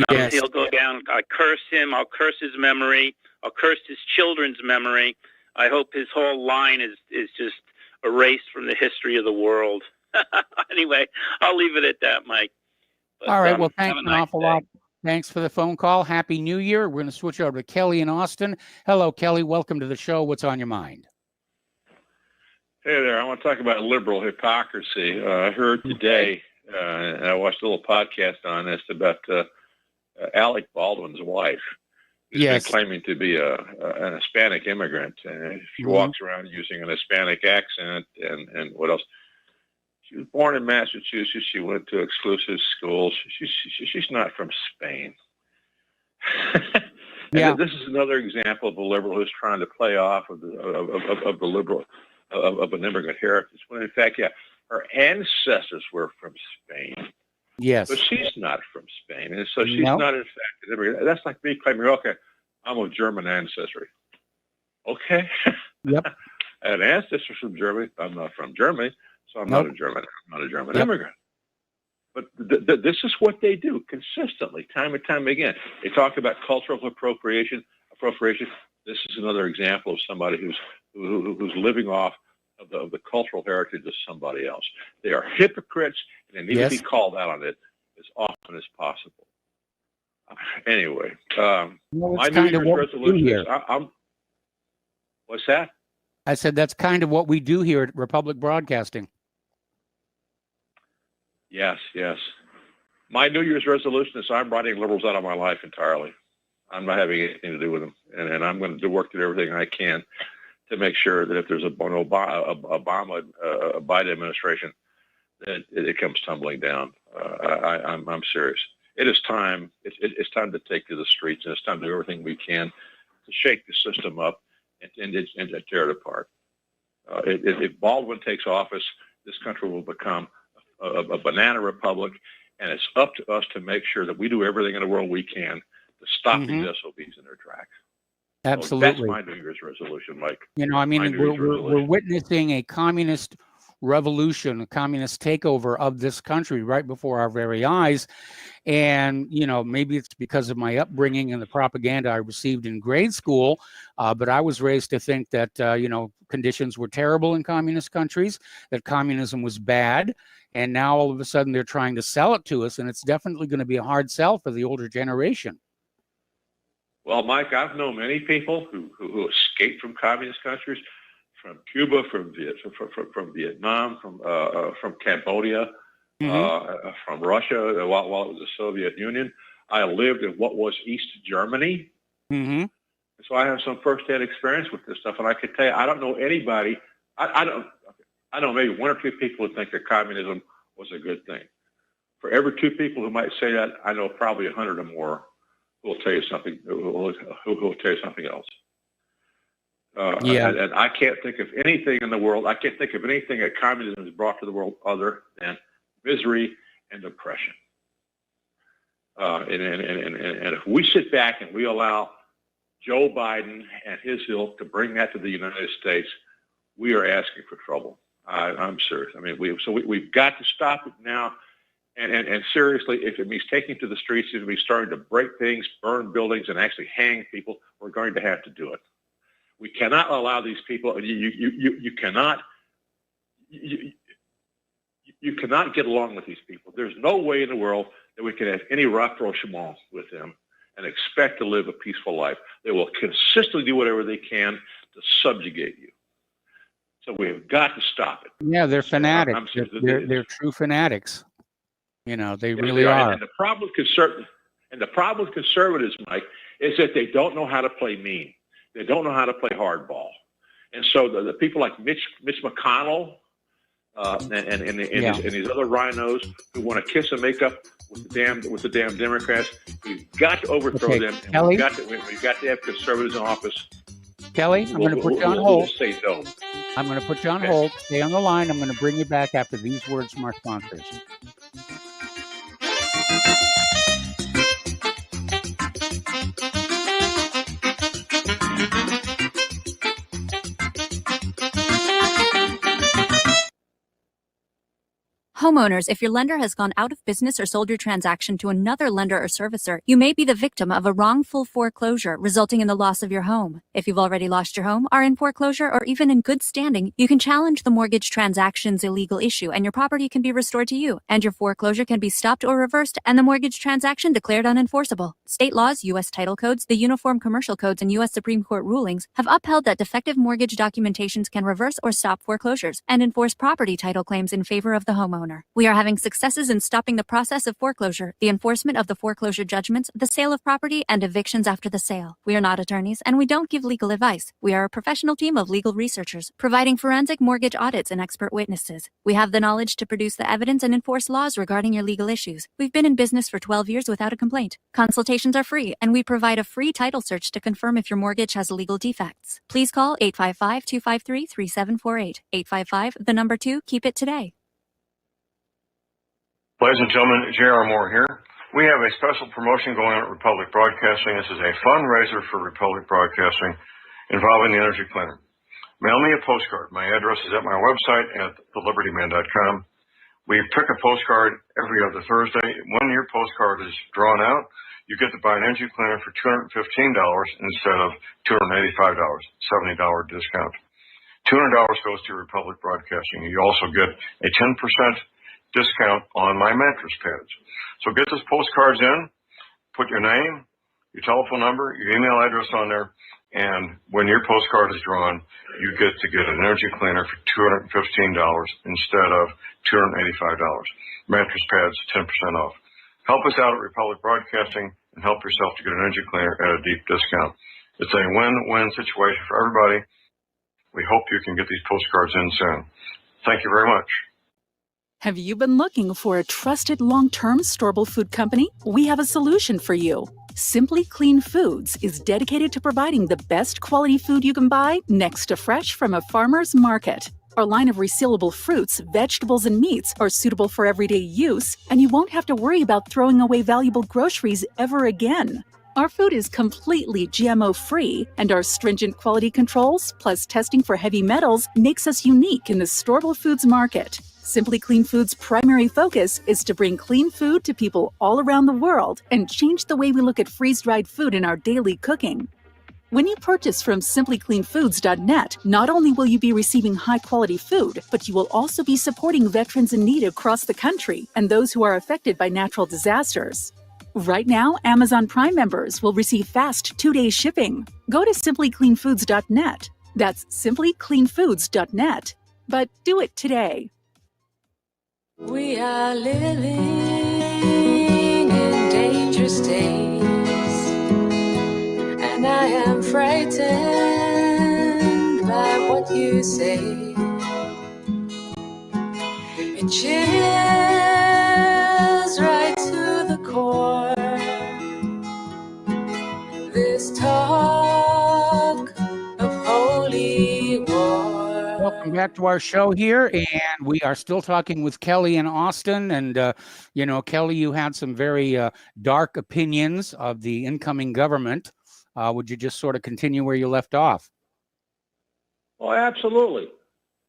And he'll go down. I curse him. I'll curse his memory. I'll curse his children's memory. I hope his whole line is just erased from the history of the world. Anyway, I'll leave it at that, Mike. But, all right. Well, thanks an awful lot. Thanks for the phone call. Happy New Year. We're going to switch over to Kelly in Austin. Hello, Kelly. Welcome to the show. What's on your mind? Hey there. I want to talk about liberal hypocrisy. I heard today, and I watched a little podcast on this about Alec Baldwin's wife. He's been claiming to be an Hispanic immigrant. She walks around using an Hispanic accent and what else? She was born in Massachusetts. She went to exclusive schools. She's not from Spain. This is another example of a liberal who's trying to play off of the liberal of an immigrant heritage. When in fact, her ancestors were from Spain. Yes. But she's not from Spain, and so she's not in fact an immigrant. That's like me claiming, okay, I'm of German ancestry. Okay. Yep. I had ancestors from Germany. I'm not from Germany, so I'm not a German. I'm not a German immigrant. But this is what they do consistently, time and time again. They talk about cultural appropriation. This is another example of somebody who's living off of the cultural heritage of somebody else. They are hypocrites, and they need to be called out on it as often as possible. Anyway, my New Year's resolution is what's that? I said that's kind of what we do here at Republic Broadcasting. Yes. My New Year's resolution is I'm writing liberals out of my life entirely. I'm not having anything to do with them, and I'm going to work at everything I can to make sure that if there's a Biden administration, that it comes tumbling down. I'm serious. It is time. It's time to take to the streets, and it's time to do everything we can to shake the system up and to tear it apart. If Baldwin takes office, this country will become a banana republic, and it's up to us to make sure that we do everything in the world we can to stop these SOBs in their tracks. Absolutely. So that's my New Year's resolution, Mike. We're witnessing a communist revolution, a communist takeover of this country right before our very eyes. And, maybe it's because of my upbringing and the propaganda I received in grade school. But I was raised to think that, conditions were terrible in communist countries, that communism was bad. And now all of a sudden they're trying to sell it to us. And it's definitely going to be a hard sell for the older generation. Well, Mike, I've known many people who escaped from communist countries, from Cuba, from Vietnam, from Cambodia, from Russia, while it was the Soviet Union. I lived in what was East Germany. So I have some firsthand experience with this stuff, and I can tell you, I don't know anybody. I know maybe one or two people who think that communism was a good thing. For every two people who might say that, I know probably 100 or more who will tell you something. Who will tell you something else. And I can't think of anything in the world, I can't think of anything that communism has brought to the world other than misery and depression. And if we sit back and we allow Joe Biden and his ilk to bring that to the United States, we are asking for trouble. I'm serious. I mean, we've got to stop it now. And seriously, if it means taking to the streets, if it means starting to break things, burn buildings, and actually hang people, we're going to have to do it. We cannot allow these people. You cannot get along with these people. There's no way in the world that we can have any rapprochement with them and expect to live a peaceful life. They will consistently do whatever they can to subjugate you. So we have got to stop it. Yeah, they're fanatics. They're true fanatics. You know, they really are. And the problem with conservatives, Mike, is that they don't know how to play mean. They don't know how to play hardball. And so the people like Mitch McConnell and these other rhinos who want to kiss and make up with the damn Democrats, we've got to overthrow them. And Kelly? we've got to have conservatives in office. Kelly, I'm going to put you on hold. We'll say no. I'm going to put you on hold. Stay on the line. I'm going to bring you back after these words from our sponsors. Homeowners, if your lender has gone out of business or sold your transaction to another lender or servicer, you may be the victim of a wrongful foreclosure, resulting in the loss of your home. If you've already lost your home, are in foreclosure, or even in good standing, you can challenge the mortgage transaction's illegal issue, and your property can be restored to you, and your foreclosure can be stopped or reversed, and the mortgage transaction declared unenforceable. State laws, U.S. title codes, the Uniform Commercial Codes, and U.S. Supreme Court rulings have upheld that defective mortgage documentations can reverse or stop foreclosures and enforce property title claims in favor of the homeowner. We are having successes in stopping the process of foreclosure, the enforcement of the foreclosure judgments, the sale of property, and evictions after the sale. We are not attorneys, and we don't give legal advice. We are a professional team of legal researchers, providing forensic mortgage audits and expert witnesses. We have the knowledge to produce the evidence and enforce laws regarding your legal issues. We've been in business for 12 years without a complaint. Consultations are free, and we provide a free title search to confirm if your mortgage has legal defects. Please call 855-253-3748. 855, 2, keep it today. Ladies and gentlemen, J.R. Moore here. We have a special promotion going on at Republic Broadcasting. This is a fundraiser for Republic Broadcasting involving the Energy Cleaner. Mail me a postcard. My address is at my website at thelibertyman.com. We pick a postcard every other Thursday. When your postcard is drawn out, you get to buy an Energy Cleaner for $215 instead of $285, $70 discount. $200 goes to Republic Broadcasting. You also get a 10% discount on my mattress pads. So get those postcards in, put your name, your telephone number, your email address on there, and when your postcard is drawn, you get to get an Energy Cleaner for $215 instead of $285. Mattress pads, 10% off. Help us out at Republic Broadcasting and help yourself to get an Energy Cleaner at a deep discount. It's a win-win situation for everybody. We hope you can get these postcards in soon. Thank you very much. Have you been looking for a trusted long-term storable food company? We have a solution for you. Simply Clean Foods is dedicated to providing the best quality food you can buy next to fresh from a farmer's market. Our line of resealable fruits, vegetables, and meats are suitable for everyday use, and you won't have to worry about throwing away valuable groceries ever again. Our food is completely GMO-free, and our stringent quality controls, plus testing for heavy metals, makes us unique in the storable foods market. Simply Clean Foods' primary focus is to bring clean food to people all around the world and change the way we look at freeze-dried food in our daily cooking. When you purchase from simplycleanfoods.net, not only will you be receiving high-quality food, but you will also be supporting veterans in need across the country and those who are affected by natural disasters. Right now, Amazon Prime members will receive fast 2-day shipping. Go to simplycleanfoods.net. That's simplycleanfoods.net. But do it today. We are living in dangerous days, and I am frightened by what you say. It chills right to the core. This talk of holy welcome back to our show here. And we are still talking with Kelly in Austin. And, Kelly, you had some very dark opinions of the incoming government. Would you just sort of continue where you left off? Oh, absolutely.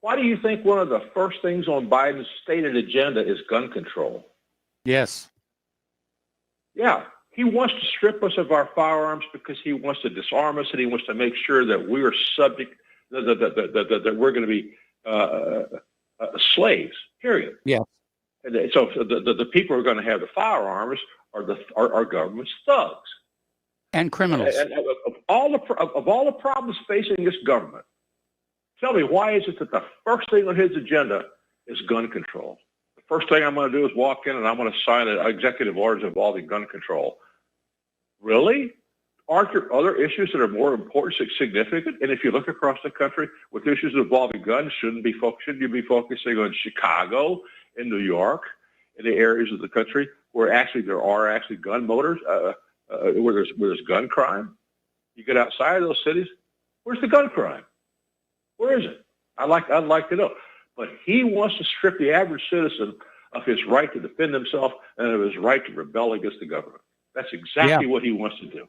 Why do you think one of the first things on Biden's stated agenda is gun control? Yes. Yeah. He wants to strip us of our firearms because he wants to disarm us, and he wants to make sure that we are subject, that we're going to be slaves, period. Yeah. And so the people who are going to have the firearms are government's thugs. And criminals. And of all the problems facing this government, tell me, why is it that the first thing on his agenda is gun control? The first thing I'm going to do is walk in and I'm going to sign an executive orders involving gun control. Really? Aren't there other issues that are more important, significant? And if you look across the country with issues involving guns, shouldn't you be focusing on Chicago and New York, in the areas of the country where there are gun motors, where there's gun crime? You get outside of those cities, where's the gun crime? Where is it? I'd like to know. But he wants to strip the average citizen of his right to defend himself and of his right to rebel against the government. That's exactly what he wants to do.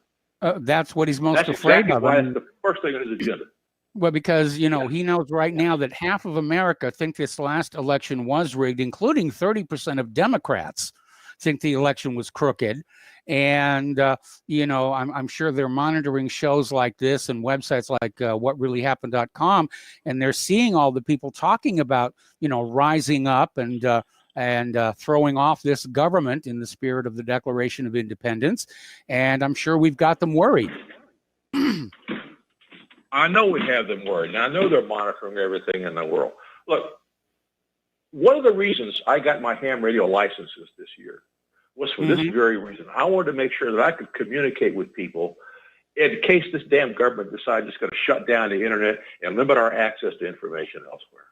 That's what he's most That's afraid exactly of. why it's the first thing on his agenda. Well, because, he knows right now that half of America think this last election was rigged, including 30% of Democrats think the election was crooked. And, I'm sure they're monitoring shows like this and websites like whatreallyhappened.com, and they're seeing all the people talking about, rising up and throwing off this government in the spirit of the Declaration of Independence. And I'm sure we've got them worried. I know we have them worried. Now, I know they're monitoring everything in the world. Look, one of the reasons I got my ham radio licenses this year was for this very reason. I wanted to make sure that I could communicate with people in case this damn government decides it's going to shut down the internet and limit our access to information elsewhere.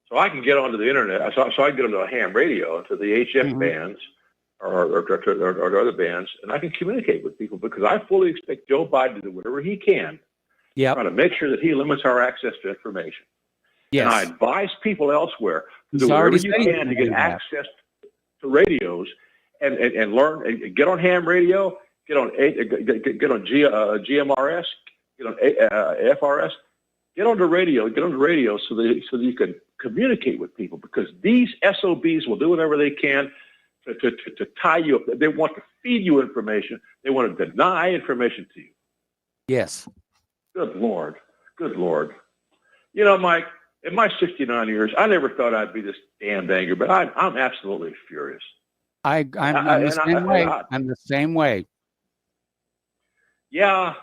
So I can get onto the internet. So I can get onto a ham radio, to the HF bands or other bands, and I can communicate with people because I fully expect Joe Biden to do whatever he can try to make sure that he limits our access to information. Yes. And I advise people elsewhere to do whatever you can to get access to radios and learn and get on ham radio, get on GMRS, get on FRS. Get on the radio so that you can communicate with people, because these SOBs will do whatever they can to tie you up. They want to feed you information. They want to deny information to you. Yes. Good Lord. Mike, in my 69 years, I never thought I'd be this damn angry, but I'm absolutely furious. I'm the same way. I'm the same way. Yeah,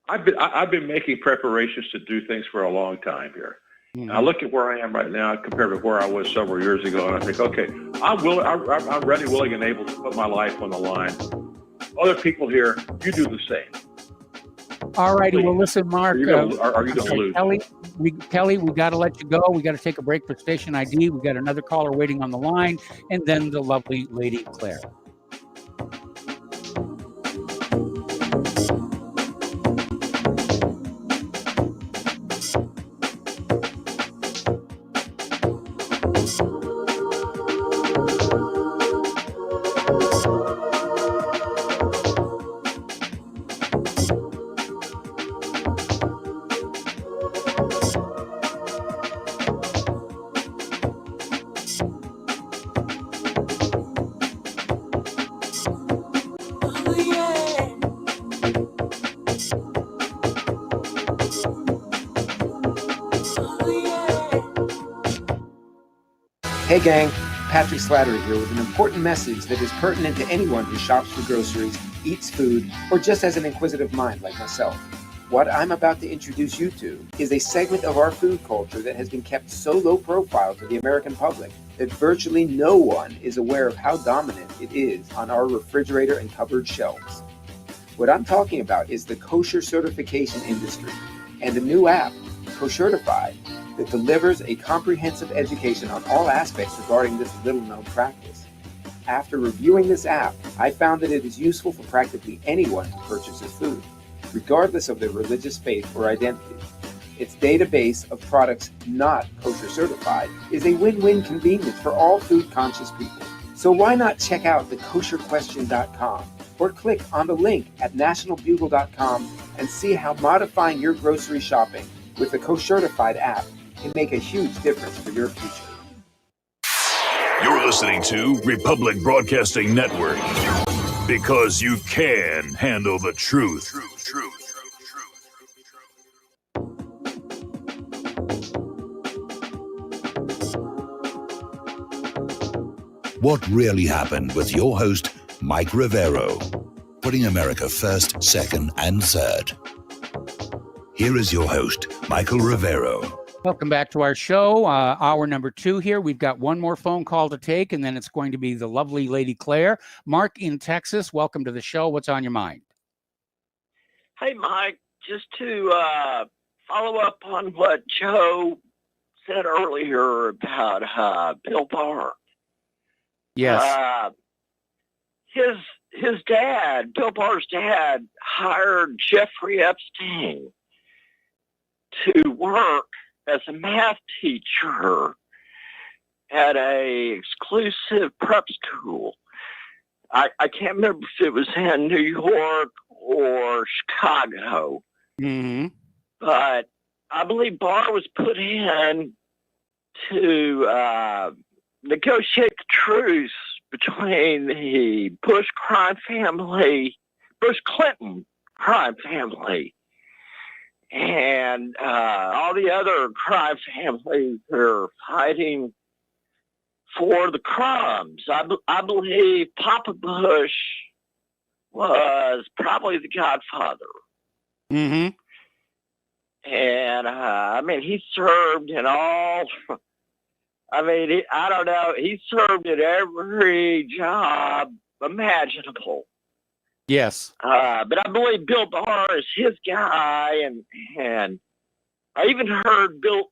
I've been making preparations to do things for a long time here. And I look at where I am right now compared to where I was several years ago, and I think, okay, I'm ready, willing, and able to put my life on the line. Other people here, you do the same. All righty. Well, listen, Mark. Are you going to lose? Kelly, we got to let you go. We got to take a break for station ID. We got another caller waiting on the line, and then the lovely Lady Claire. Hey gang, Patrick Slattery here with an important message that is pertinent to anyone who shops for groceries, eats food, or just has an inquisitive mind like myself. What I'm about to introduce you to is a segment of our food culture that has been kept so low profile to the American public that virtually no one is aware of how dominant it is on our refrigerator and cupboard shelves. What I'm talking about is the kosher certification industry and a new app, Koshertified, that delivers a comprehensive education on all aspects regarding this little-known practice. After reviewing this app, I found that it is useful for practically anyone who purchases food, regardless of their religious faith or identity. Its database of products not kosher certified is a win-win convenience for all food-conscious people. So why not check out thekosherquestion.com or click on the link at nationalbugle.com and see how modifying your grocery shopping with the Koshertified app can make a huge difference for your future. You're listening to Republic Broadcasting Network because you can handle the truth. What Really Happened with your host, Mike Rivero, putting America first, second, and third. Here is your host, Michael Rivero. Welcome back to our show, hour number 2 here. We've got one more phone call to take, and then it's going to be the lovely Lady Claire. Mark in Texas, welcome to the show. What's on your mind? Hey, Mike, just to follow up on what Joe said earlier about Bill Barr. Yes. His dad, Bill Barr's dad, hired Jeffrey Epstein to work as a math teacher at a exclusive prep school. I can't remember if it was in New York or Chicago. Mm-hmm. But I believe Barr was put in to negotiate the truce between the Bush Clinton crime family, and all the other crime families are fighting for the crumbs. I believe Papa Bush was probably the godfather. Mm-hmm. And, I mean, he served in all... I mean, I don't know. He served at every job imaginable. Yes. But I believe Bill Barr is his guy, and I even heard Bill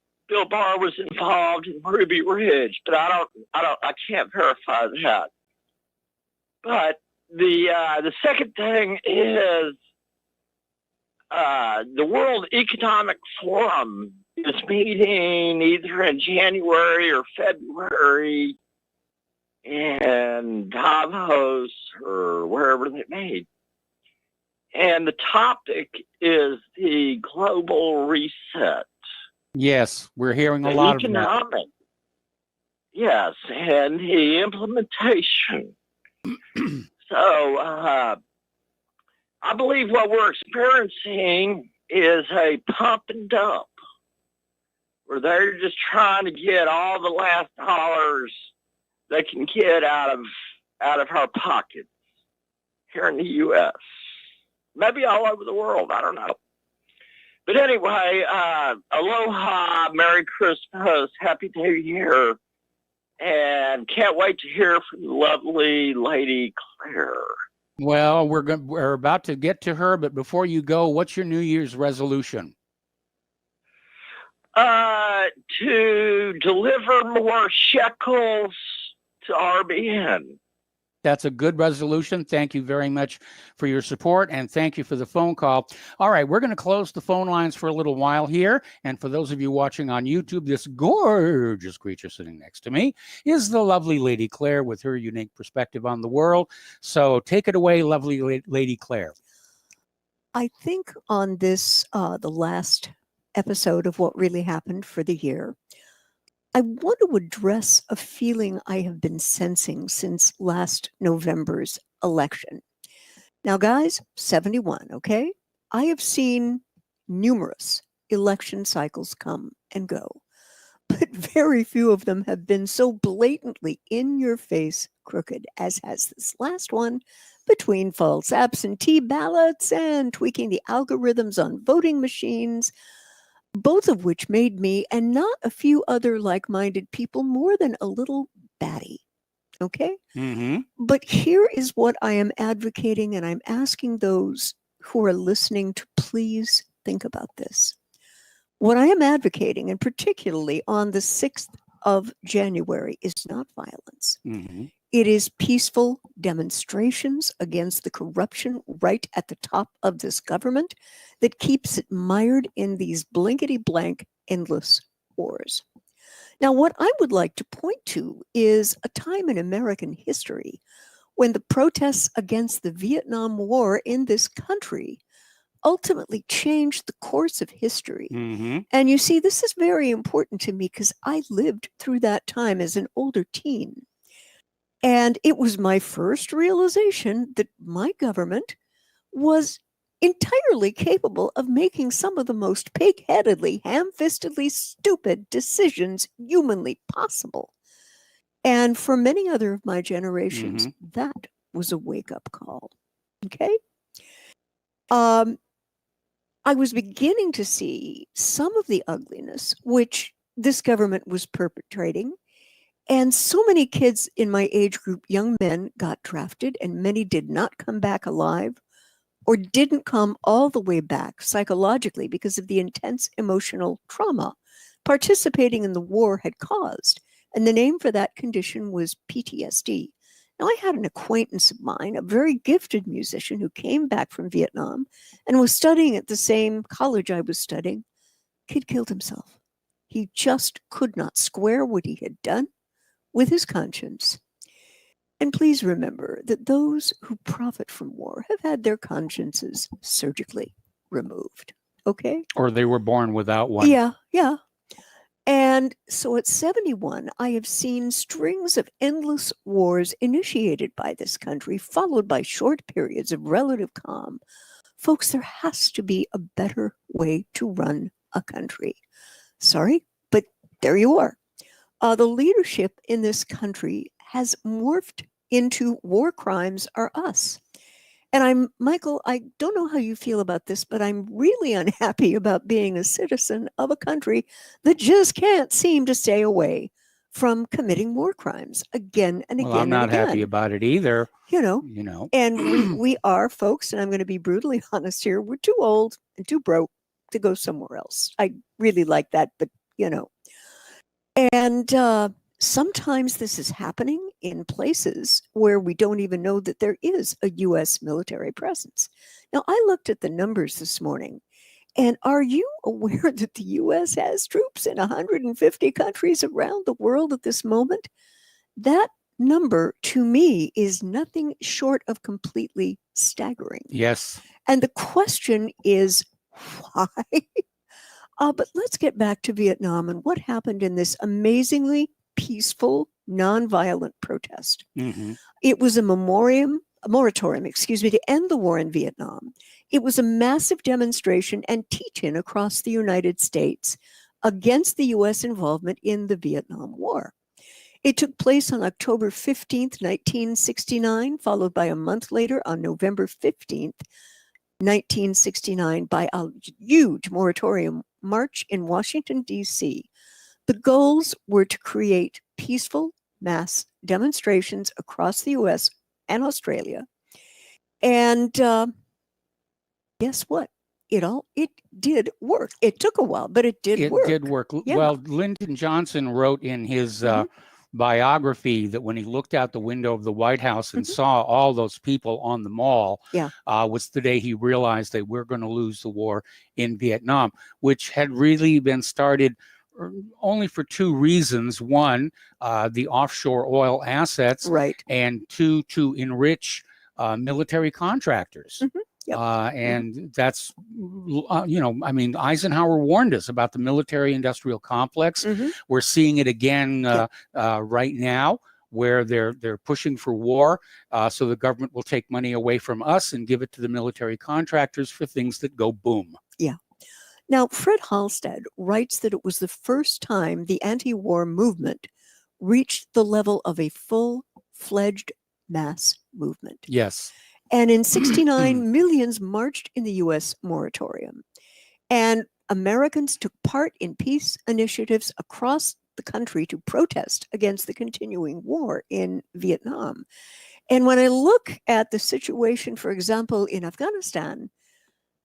Barr was involved in Ruby Ridge, but I can't verify that. But the second thing is the World Economic Forum is meeting either in January or February in Davos or wherever they meet. And the topic is the global reset. Yes, we're hearing a lot of that. Yes, and the implementation. So I believe what we're experiencing is a pump and dump, where they're just trying to get all the last dollars they can get out of our pockets here in the U.S. Maybe all over the world. I don't know. But anyway, aloha, Merry Christmas, Happy New Year, and can't wait to hear from the lovely Lady Claire. Well, we're about to get to her, but before you go, what's your New Year's resolution? To deliver more shekels to RBN. That's a good resolution. Thank you very much for your support, and thank you for the phone call. All right, we're going to close the phone lines for a little while here. And for those of you watching on YouTube, this gorgeous creature sitting next to me is the lovely Lady Claire with her unique perspective on the world. So take it away, lovely Lady Claire. I think on this, the last episode of What Really Happened for the year, I want to address a feeling I have been sensing since last November's election. Now, guys, 71, okay? I have seen numerous election cycles come and go, but very few of them have been so blatantly in your face crooked as has this last one, between false absentee ballots and tweaking the algorithms on voting machines, both of which made me and not a few other like-minded people more than a little batty. Okay? Mm-hmm. But here is what I am advocating, and I'm asking those who are listening to please think about this. What I am advocating, and particularly on the 6th of January, is not violence. Mm-hmm. It is peaceful demonstrations against the corruption right at the top of this government that keeps it mired in these blankety-blank endless wars. Now, what I would like to point to is a time in American history when the protests against the Vietnam War in this country ultimately changed the course of history. And you see, this is very important to me because I lived through that time as an older teen. And it was my first realization that my government was entirely capable of making some of the most pig-headedly, ham-fistedly stupid decisions humanly possible. And for many other of my generations, that was a wake-up call. Okay? I was beginning to see some of the ugliness which this government was perpetrating. And so many kids in my age group, young men, got drafted, and many did not come back alive or didn't come all the way back psychologically because of the intense emotional trauma participating in the war had caused. And the name for that condition was PTSD. Now, I had an acquaintance of mine, a very gifted musician who came back from Vietnam and was studying at the same college I was studying. Kid killed himself. He just could not square what he had done with his conscience. And please remember that those who profit from war have had their consciences surgically removed. Okay? Or they were born without one. Yeah. And so at 71, I have seen strings of endless wars initiated by this country, followed by short periods of relative calm. Folks, there has to be a better way to run a country. Sorry, but there you are. The leadership in this country has morphed into war crimes are us. And Michael, I don't know how you feel about this, but I'm really unhappy about being a citizen of a country that just can't seem to stay away from committing war crimes again and again. Well, I'm not and again. happy about it either. You know. And we are, folks, and I'm going to be brutally honest here, we're too old and too broke to go somewhere else. I really like that, but And sometimes this is happening in places where we don't even know that there is a U.S. military presence. Now, I looked at the numbers this morning, and are you aware that the U.S. has troops in 150 countries around the world at this moment? That number, to me, is nothing short of completely staggering. Yes. And the question is, why? But let's get back to Vietnam and what happened in this amazingly peaceful, nonviolent protest. It was a moratorium, to end the war in Vietnam. It was a massive demonstration and teach-in across the United States against the U.S. involvement in the Vietnam War. It took place on October 15th, 1969, followed by a month later on November 15th, 1969, by a huge moratorium march in Washington, D.C. The goals were to create peaceful mass demonstrations across the U.S. and Australia. And guess what? It did work. It took a while, but it did work. It did work. Yeah. Well, Lyndon Johnson wrote in his biography that when he looked out the window of the White House and saw all those people on the mall, was the day he realized that we're going to lose the war in Vietnam, which had really been started only for two reasons. One, the offshore oil assets, and two, to enrich military contractors. And that's, Eisenhower warned us about the military industrial complex. We're seeing it again right now, where they're pushing for war, so the government will take money away from us and give it to the military contractors for things that go boom. Yeah. Now, Fred Halstead writes that it was the first time the anti-war movement reached the level of a full-fledged mass movement. Yes. And in 69, millions marched in the U.S. moratorium. And Americans took part in peace initiatives across the country to protest against the continuing war in Vietnam. And when I look at the situation, for example, in Afghanistan,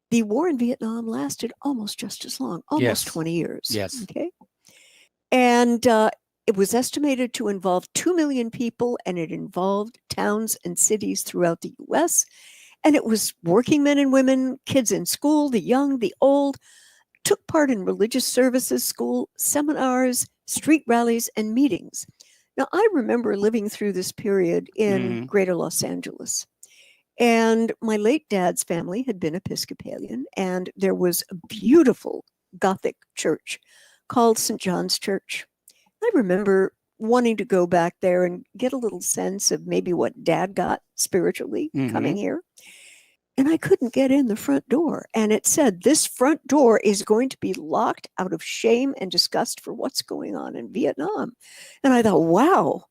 the war in Vietnam lasted almost just as long, almost 20 years. Yes. Okay. And It was estimated to involve 2 million people, and it involved towns and cities throughout the US. And it was working men and women, kids in school, the young, the old, took part in religious services, school seminars, street rallies, and meetings. Now, I remember living through this period in greater Los Angeles. And my late dad's family had been Episcopalian, and there was a beautiful Gothic church called St. John's Church. I remember wanting to go back there and get a little sense of maybe what dad got spiritually coming here. And I couldn't get in the front door. And it said, this front door is going to be locked out of shame and disgust for what's going on in Vietnam. And I thought, wow,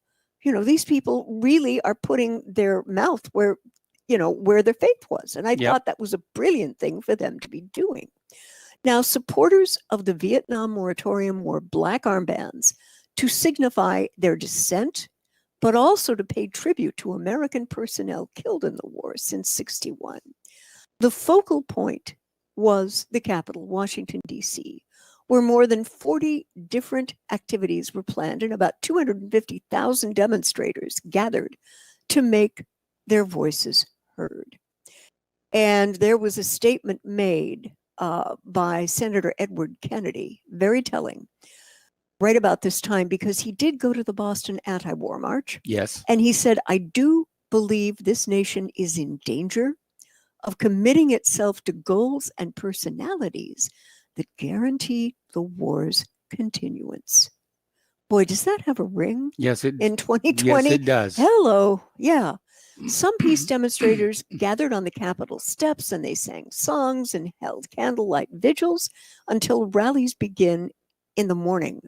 these people really are putting their mouth where their faith was. And I thought that was a brilliant thing for them to be doing. Now, supporters of the Vietnam moratorium wore black armbands to signify their dissent, but also to pay tribute to American personnel killed in the war since '61. The focal point was the capital, Washington, D.C., where more than 40 different activities were planned and about 250,000 demonstrators gathered to make their voices heard. And there was a statement made by Senator Edward Kennedy, very telling, right about this time, because he did go to the Boston anti-war march. Yes. And he said, I do believe this nation is in danger of committing itself to goals and personalities that guarantee the war's continuance. Boy, does that have a ring? Yes, in 2020? Yes, it does. Hello. Yeah. Some peace demonstrators gathered on the Capitol steps, and they sang songs and held candlelight vigils until rallies begin in the morning.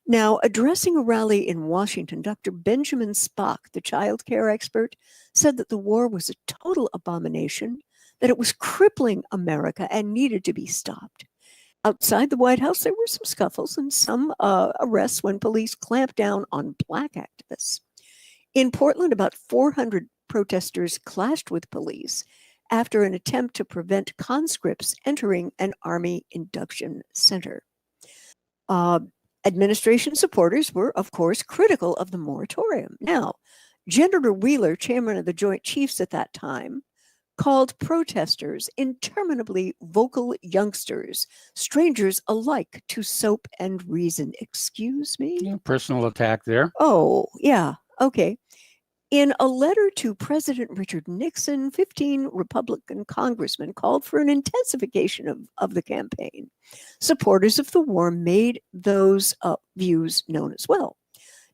Now, addressing a rally in Washington, Dr. Benjamin Spock, the child care expert, said that the war was a total abomination, that it was crippling America and needed to be stopped. Outside the White House, there were some scuffles and some arrests when police clamped down on Black activists. In Portland, about 400 protesters clashed with police after an attempt to prevent conscripts entering an Army induction center. Administration supporters were, of course, critical of the moratorium. Now, Senator Wheeler, chairman of the Joint Chiefs at that time, called protesters interminably vocal youngsters, strangers alike to soap and reason. Excuse me? Yeah, personal attack there. Oh, yeah. Okay. In a letter to President Richard Nixon, 15 Republican congressmen called for an intensification of the campaign. Supporters of the war made those views known as well.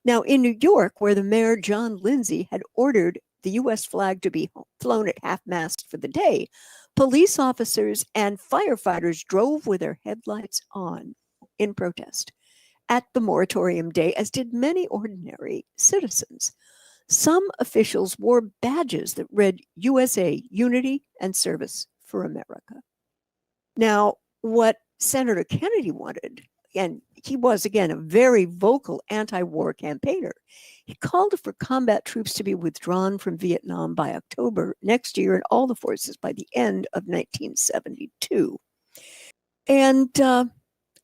Now, in New York, where the mayor, John Lindsay, had ordered the U.S. flag to be flown at half-mast for the day, police officers and firefighters drove with their headlights on in protest at the moratorium day, as did many ordinary citizens. Some officials wore badges that read USA, Unity and Service for America. Now, what Senator Kennedy wanted, and he was, again, a very vocal anti-war campaigner, he called for combat troops to be withdrawn from Vietnam by October next year and all the forces by the end of 1972. And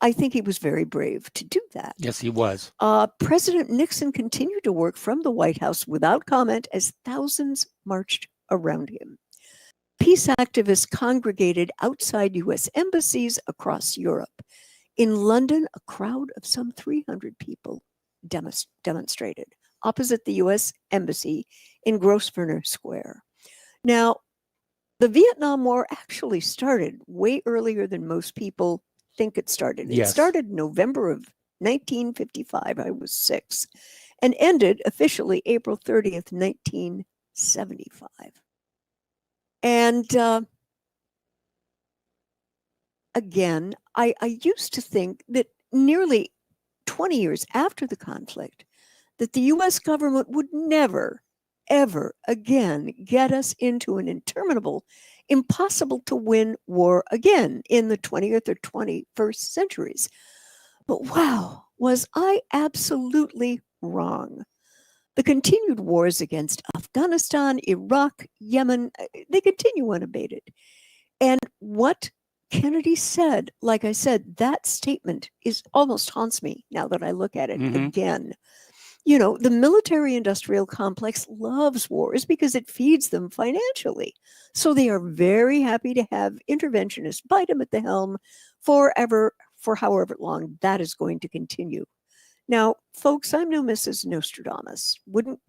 I think he was very brave to do that. Yes, he was. President Nixon continued to work from the White House without comment as thousands marched around him. Peace activists congregated outside U.S. embassies across Europe. In London, a crowd of some 300 people demonstrated opposite the U.S. Embassy in Grosvenor Square. Now, the Vietnam War actually started way earlier than most people think it started. It started November of 1955. I was 6, and ended officially April 30th, 1975. And again, I used to think that nearly 20 years after the conflict, that the U.S. government would never, ever again get us into an interminable, impossible to win war again in the 20th or 21st centuries. But wow, was I absolutely wrong. The continued wars against Afghanistan, Iraq, Yemen, they continue unabated. And what Kennedy said, like I said, that statement is almost haunts me now that I look at it again. You know, the military industrial complex loves wars because it feeds them financially. So they are very happy to have interventionists bite them at the helm forever, for however long that is going to continue. Now, folks, I'm no Mrs. Nostradamus. Wouldn't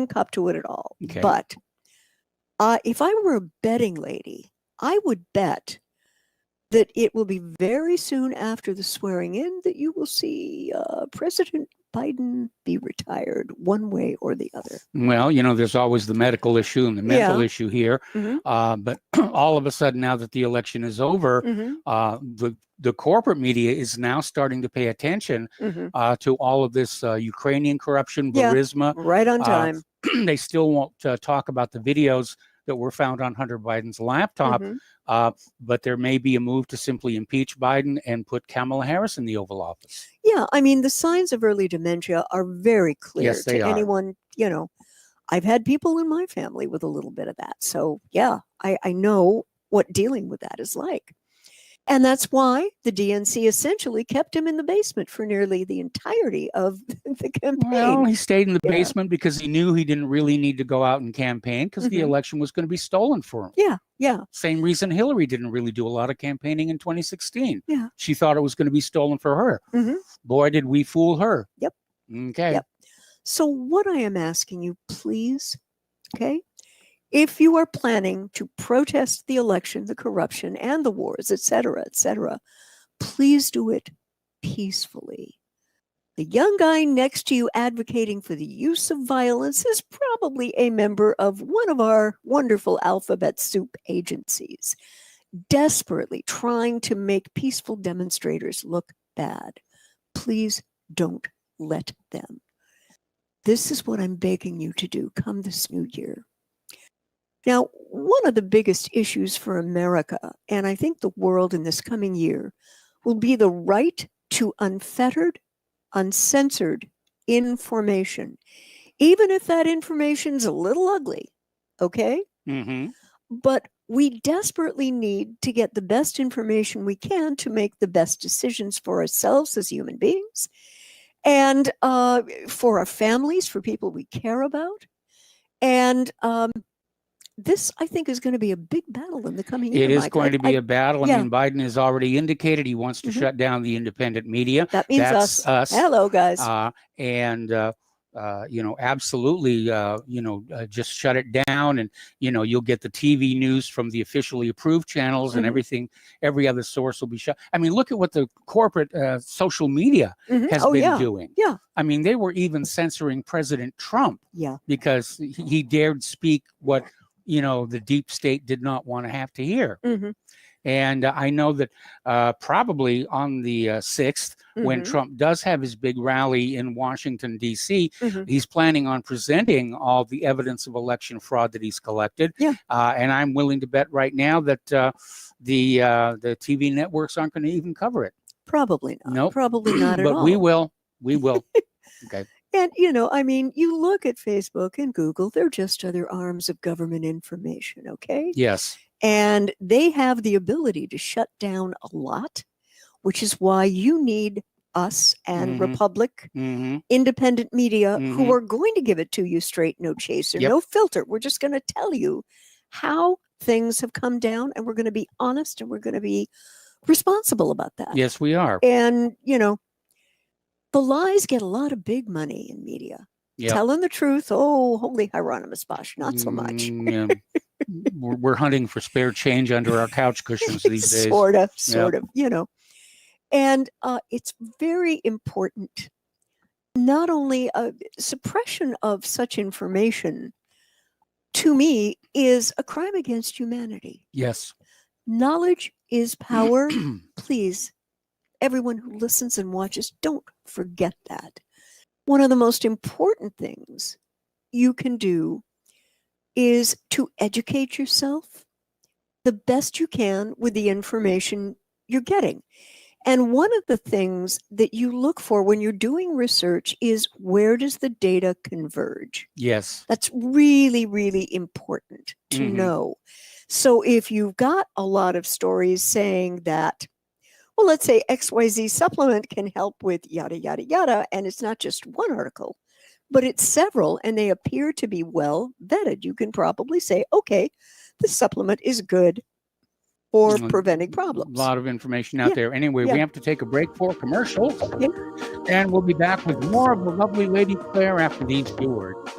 cop to it at all. Okay. But if I were a betting lady, I would bet that it will be very soon after the swearing in that you will see President Biden be retired one way or the other. Well, you know, there's always the medical issue and the mental Yeah. issue here. But all of a sudden, now that the election is over, the corporate media is now starting to pay attention to all of this Ukrainian corruption, Yeah, Burisma. right on time. They still won't talk about the videos that were found on Hunter Biden's laptop. But there may be a move to simply impeach Biden and put Kamala Harris in the Oval Office. Yeah, I mean, the signs of early dementia are very clear Yes, they to are. anyone, you know. I've had people in my family with a little bit of that. So, yeah, I know what dealing with that is like. And that's why the DNC essentially kept him in the basement for nearly the entirety of the campaign. Well, he stayed in the basement because he knew he didn't really need to go out and campaign because the election was going to be stolen for him. Yeah, yeah. Same reason Hillary didn't really do a lot of campaigning in 2016. Yeah. She thought it was going to be stolen for her. Boy, did we fool her. Yep. Okay. Yep. So what I am asking you, please, okay, if you are planning to protest the election, the corruption, and the wars, et cetera, please do it peacefully. The young guy next to you advocating for the use of violence is probably a member of one of our wonderful alphabet soup agencies, desperately trying to make peaceful demonstrators look bad. Please don't let them. This is what I'm begging you to do come this new year. Now, one of the biggest issues for America, and I think the world in this coming year, will be the right to unfettered, uncensored information, even if that information's a little ugly, okay? But we desperately need to get the best information we can to make the best decisions for ourselves as human beings and for our families, for people we care about. And this, I think, is going to be a big battle in the coming year. It is Mike. going to be a battle. yeah. I mean, Biden has already indicated he wants to shut down the independent media. That means That's us. Hello, guys. You know, absolutely, just shut it down. And, you know, you'll get the TV news from the officially approved channels and everything. Every other source will be shut. I mean, look at what the corporate social media has been doing. Yeah. I mean, they were even censoring President Trump because he dared speak what, you know, the deep state did not want to have to hear. And I know that probably on the 6th, when Trump does have his big rally in Washington, D.C., he's planning on presenting all the evidence of election fraud that he's collected. And I'm willing to bet right now that the TV networks aren't going to even cover it. Probably not. Nope. Probably not at all. But we will. We will. Okay. And, you know, I mean, you look at Facebook and Google, they're just other arms of government information, okay? Yes. And they have the ability to shut down a lot, which is why you need us and Republic, independent media, who are going to give it to you straight, no chaser, no filter. We're just going to tell you how things have come down, and we're going to be honest, and we're going to be responsible about that. Yes, we are. And, you know, the lies get a lot of big money in media. Telling the truth, oh, holy Hieronymus Bosch, not so much. We're hunting for spare change under our couch cushions these days. Sort of, you know. And it's very important, not only suppression of such information, to me, is a crime against humanity. Yes. Knowledge is power. Please, everyone who listens and watches, don't forget that. One of the most important things you can do is to educate yourself the best you can with the information you're getting. And one of the things that you look for when you're doing research is, where does the data converge? Yes. That's really, really important to know. So if you've got a lot of stories saying that, well, let's say XYZ supplement can help with yada, yada, yada, and it's not just one article, but it's several, and they appear to be well vetted, you can probably say, okay, this supplement is good for preventing A problems. lot of information out Yeah, there. Anyway, yeah. we have to take a break for commercials, Yeah. and we'll be back with more of the lovely Lady Claire after these few words.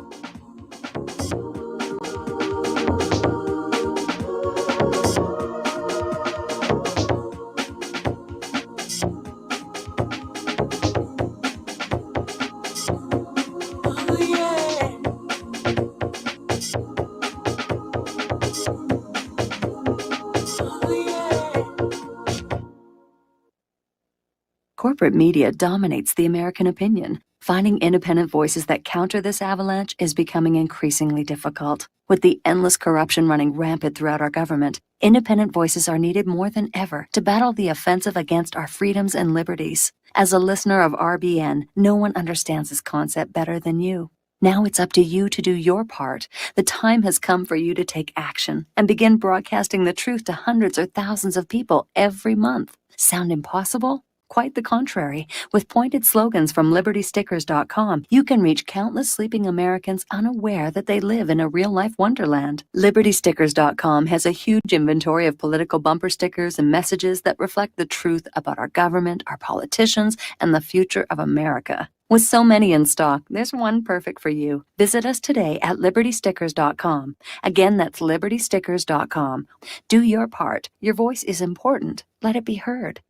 Corporate media dominates the American opinion. Finding independent voices that counter this avalanche is becoming increasingly difficult. With the endless corruption running rampant throughout our government, independent voices are needed more than ever to battle the offensive against our freedoms and liberties. As a listener of RBN, no one understands this concept better than you. Now it's up to you to do your part. The time has come for you to take action and begin broadcasting the truth to hundreds or thousands of people every month. Sound impossible? Quite the contrary. With pointed slogans from LibertyStickers.com, you can reach countless sleeping Americans unaware that they live in a real-life wonderland. LibertyStickers.com has a huge inventory of political bumper stickers and messages that reflect the truth about our government, our politicians, and the future of America. With so many in stock, there's one perfect for you. Visit us today at LibertyStickers.com. Again, that's LibertyStickers.com. Do your part. Your voice is important. Let it be heard.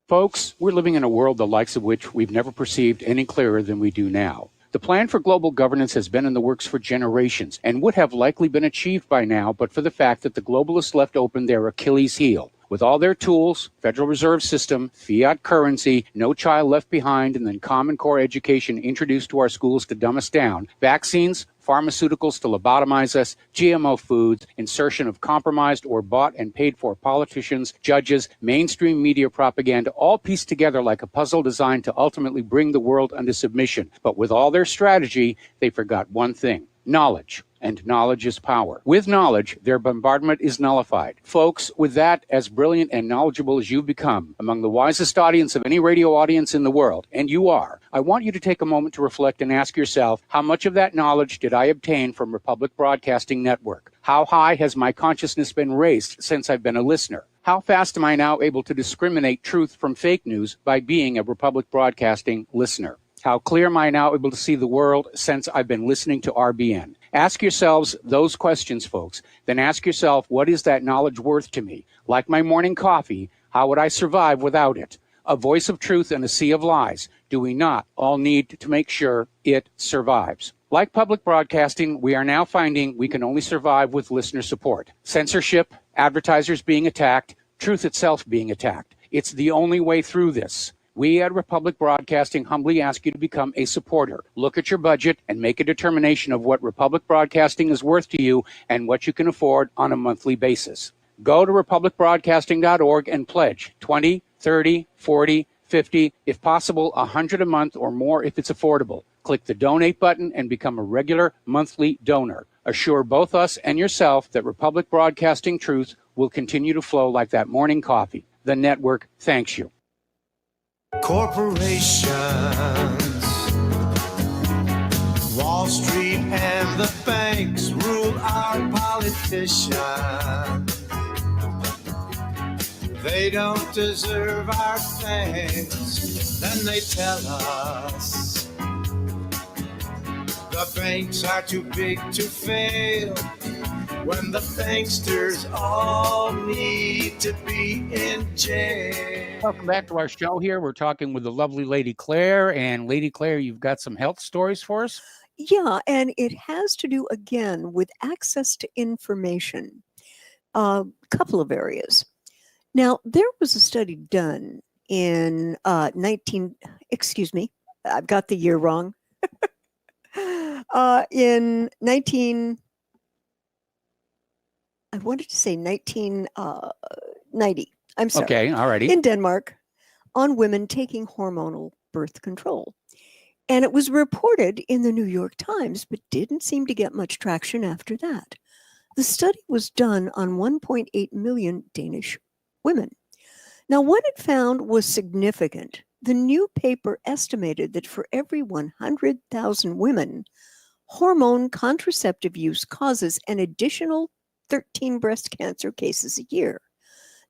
Folks, we're living in a world the likes of which we've never perceived any clearer than we do now. The plan for global governance has been in the works for generations and would have likely been achieved by now but for the fact that the globalists left open their Achilles heel. With all their tools, Federal Reserve System, fiat currency, no child left behind, and then Common Core education introduced to our schools to dumb us down, vaccines, pharmaceuticals to lobotomize us, GMO foods, insertion of compromised or bought and paid for politicians, judges, mainstream media propaganda, all pieced together like a puzzle designed to ultimately bring the world under submission. But with all their strategy, they forgot one thing: knowledge. And knowledge is power. With knowledge, their bombardment is nullified. Folks, with that, as brilliant and knowledgeable as you've become, among the wisest audience of any radio audience in the world, and you are, I want you to take a moment to reflect and ask yourself, how much of that knowledge did I obtain from Republic Broadcasting Network? How high has my consciousness been raised since I've been a listener? How fast am I now able to discriminate truth from fake news by being a Republic Broadcasting listener? How clear am I now able to see the world since I've been listening to RBN? Ask yourselves those questions, folks. Then ask yourself, what is that knowledge worth to me? Like my morning coffee, how would I survive without it? A voice of truth in a sea of lies. Do we not all need to make sure it survives? Like public broadcasting, we are now finding we can only survive with listener support. Censorship, advertisers being attacked, truth itself being attacked. It's the only way through this. We at Republic Broadcasting humbly ask you to become a supporter. Look at your budget and make a determination of what Republic Broadcasting is worth to you and what you can afford on a monthly basis. Go to republicbroadcasting.org and pledge 20, 30, 40, 50, if possible, 100 a month or more if it's affordable. Click the donate button and become a regular monthly donor. Assure both us and yourself that Republic Broadcasting truth will continue to flow like that morning coffee. The network thanks you. Corporations, Wall Street and the banks rule our politicians. They don't deserve our thanks, then they tell us the banks are too big to fail, when the banksters all need to be in jail. Welcome back to our show here. We're talking with the lovely Lady Claire. And Lady Claire, you've got some health stories for us? Yeah, and it has to do, again, with access to information. A couple of areas. Now, there was a study done in I've got the year wrong. In 1990. I'm sorry. Okay, alrighty. In Denmark, on women taking hormonal birth control. And it was reported in the New York Times, but didn't seem to get much traction after that. The study was done on 1.8 million Danish women. Now, what it found was significant. The new paper estimated that for every 100,000 women, hormone contraceptive use causes an additional 13 breast cancer cases a year.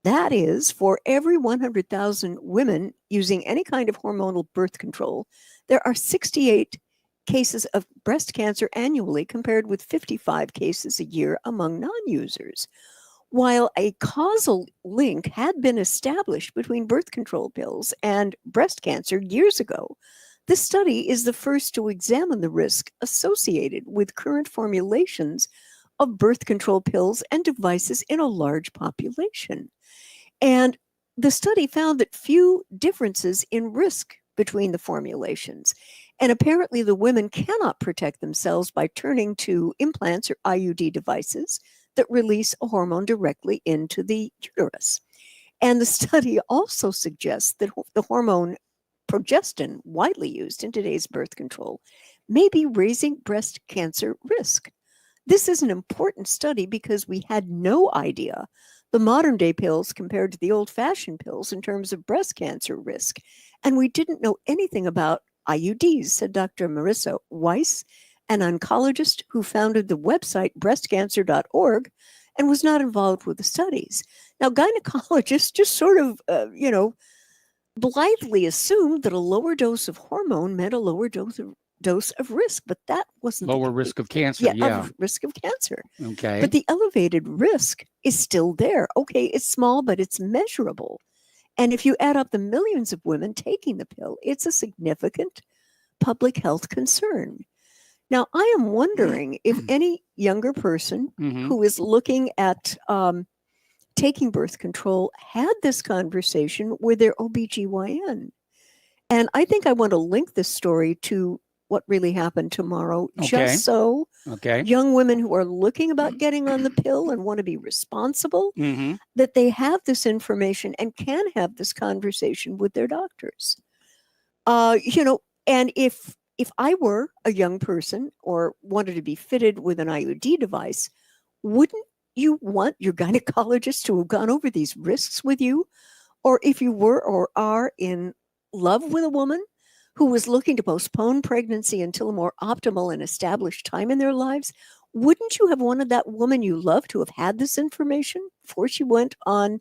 That is, for every 100,000 women using any kind of hormonal birth control, there are 68 cases of breast cancer annually, compared with 55 cases a year among non-users. While a causal link had been established between birth control pills and breast cancer years ago, this study is the first to examine the risk associated with current formulations of birth control pills and devices in a large population. And the study found that few differences in risk between the formulations. And apparently, the women cannot protect themselves by turning to implants or IUD devices that release a hormone directly into the uterus. And the study also suggests that the hormone progestin, widely used in today's birth control, may be raising breast cancer risk. This is an important study because we had no idea the modern day pills compared to the old fashioned pills in terms of breast cancer risk. And we didn't know anything about IUDs, said Dr. Marissa Weiss, an oncologist who founded the website breastcancer.org and was not involved with the studies. Now, gynecologists just sort of, blithely assumed that a lower dose of hormone meant a lower dose of risk, but that wasn't lower risk of cancer. Of risk of cancer. Okay. But the elevated risk is still there. Okay, it's small, but it's measurable. And if you add up the millions of women taking the pill, it's a significant public health concern. Now, I am wondering if any younger person who is looking at taking birth control had this conversation with their OBGYN. And I think I want to link this story to what really happened tomorrow, just so young women who are looking about getting on the pill and want to be responsible, that they have this information and can have this conversation with their doctors. And if I were a young person or wanted to be fitted with an IUD device, wouldn't you want your gynecologist to have gone over these risks with you? Or if you were or are in love with a woman who was looking to postpone pregnancy until a more optimal and established time in their lives, wouldn't you have wanted that woman you love to have had this information before she went on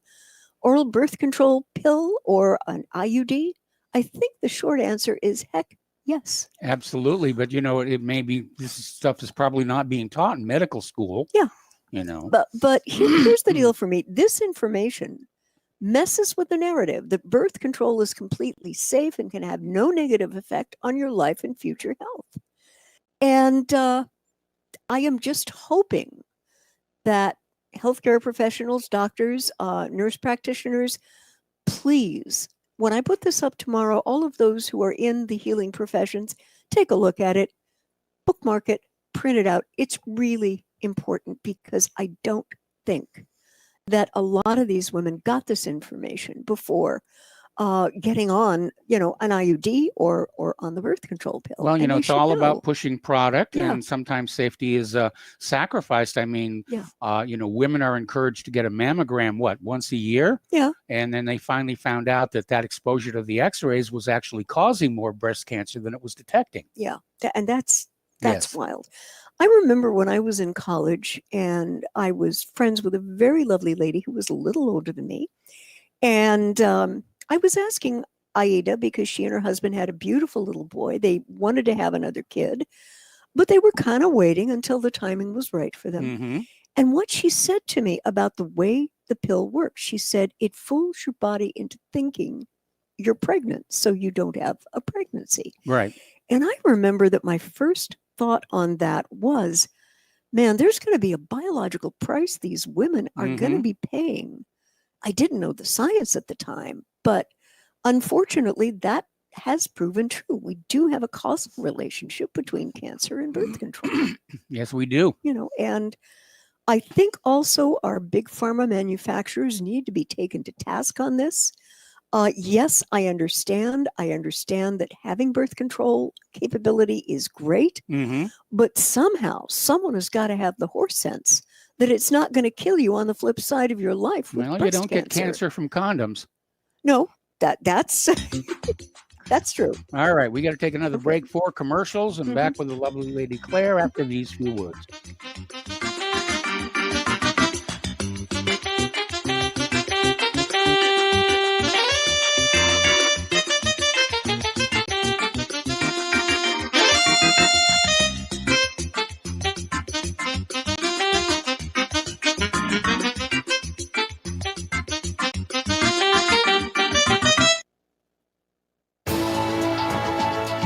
oral birth control pill or an IUD? I think the short answer is heck yes. Absolutely. But, it may be this stuff is probably not being taught in medical school. Yeah. But here's the deal for me. This information messes with the narrative that birth control is completely safe and can have no negative effect on your life and future health. And I am just hoping that healthcare professionals, doctors, nurse practitioners, please, when I put this up tomorrow, all of those who are in the healing professions, take a look at it, bookmark it, print it out. It's really important because I don't think that a lot of these women got this information before getting on, an IUD or on the birth control pill. Well, it's all about pushing product, and sometimes safety is sacrificed. I mean, women are encouraged to get a mammogram, once a year? Yeah. And then they finally found out that exposure to the x-rays was actually causing more breast cancer than it was detecting. Yeah. And that's wild. I remember when I was in college and I was friends with a very lovely lady who was a little older than me. And I was asking Aida, because she and her husband had a beautiful little boy. They wanted to have another kid, but they were kind of waiting until the timing was right for them. And what she said to me about the way the pill works, she said, it fools your body into thinking you're pregnant, so you don't have a pregnancy. Right. And I remember that my first thought on that was, man, there's going to be a biological price these women are going to be paying. I didn't know the science at the time, but unfortunately that has proven true. We do have a causal relationship between cancer and birth control. Yes, we do. And I think also our big pharma manufacturers need to be taken to task on this. Yes, I understand. I understand that having birth control capability is great, but somehow someone has got to have the horse sense that it's not going to kill you on the flip side of your life with Well, you breast don't get cancer from condoms. No, that's that's true. All right, we got to take another break for commercials and back with the lovely Lady Claire after these few words.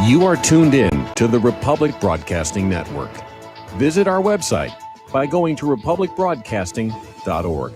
You are tuned in to the Republic Broadcasting Network. Visit our website by going to republicbroadcasting.org.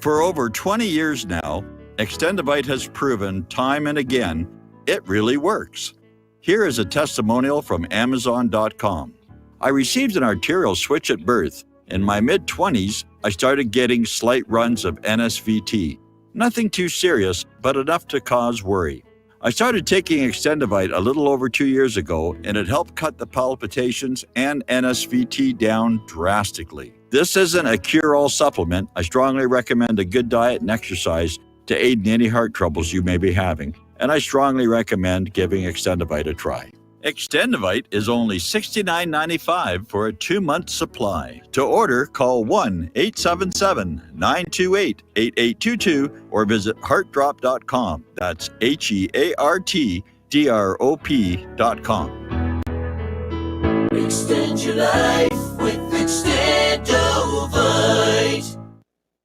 For over 20 years now, Extendivite has proven time and again it really works. Here is a testimonial from Amazon.com. I received an arterial switch at birth. In my mid-20s, I started getting slight runs of NSVT. Nothing too serious, but enough to cause worry. I started taking Extendivite a little over 2 years ago, and it helped cut the palpitations and NSVT down drastically. This isn't a cure-all supplement. I strongly recommend a good diet and exercise to aid in any heart troubles you may be having, and I strongly recommend giving Extendivite a try. Extendivite is only $69.95 for a 2-month supply. To order, call 1-877-928-8822 or visit heartdrop.com. That's HEARTDROP.com. Extend your life with Extendovite.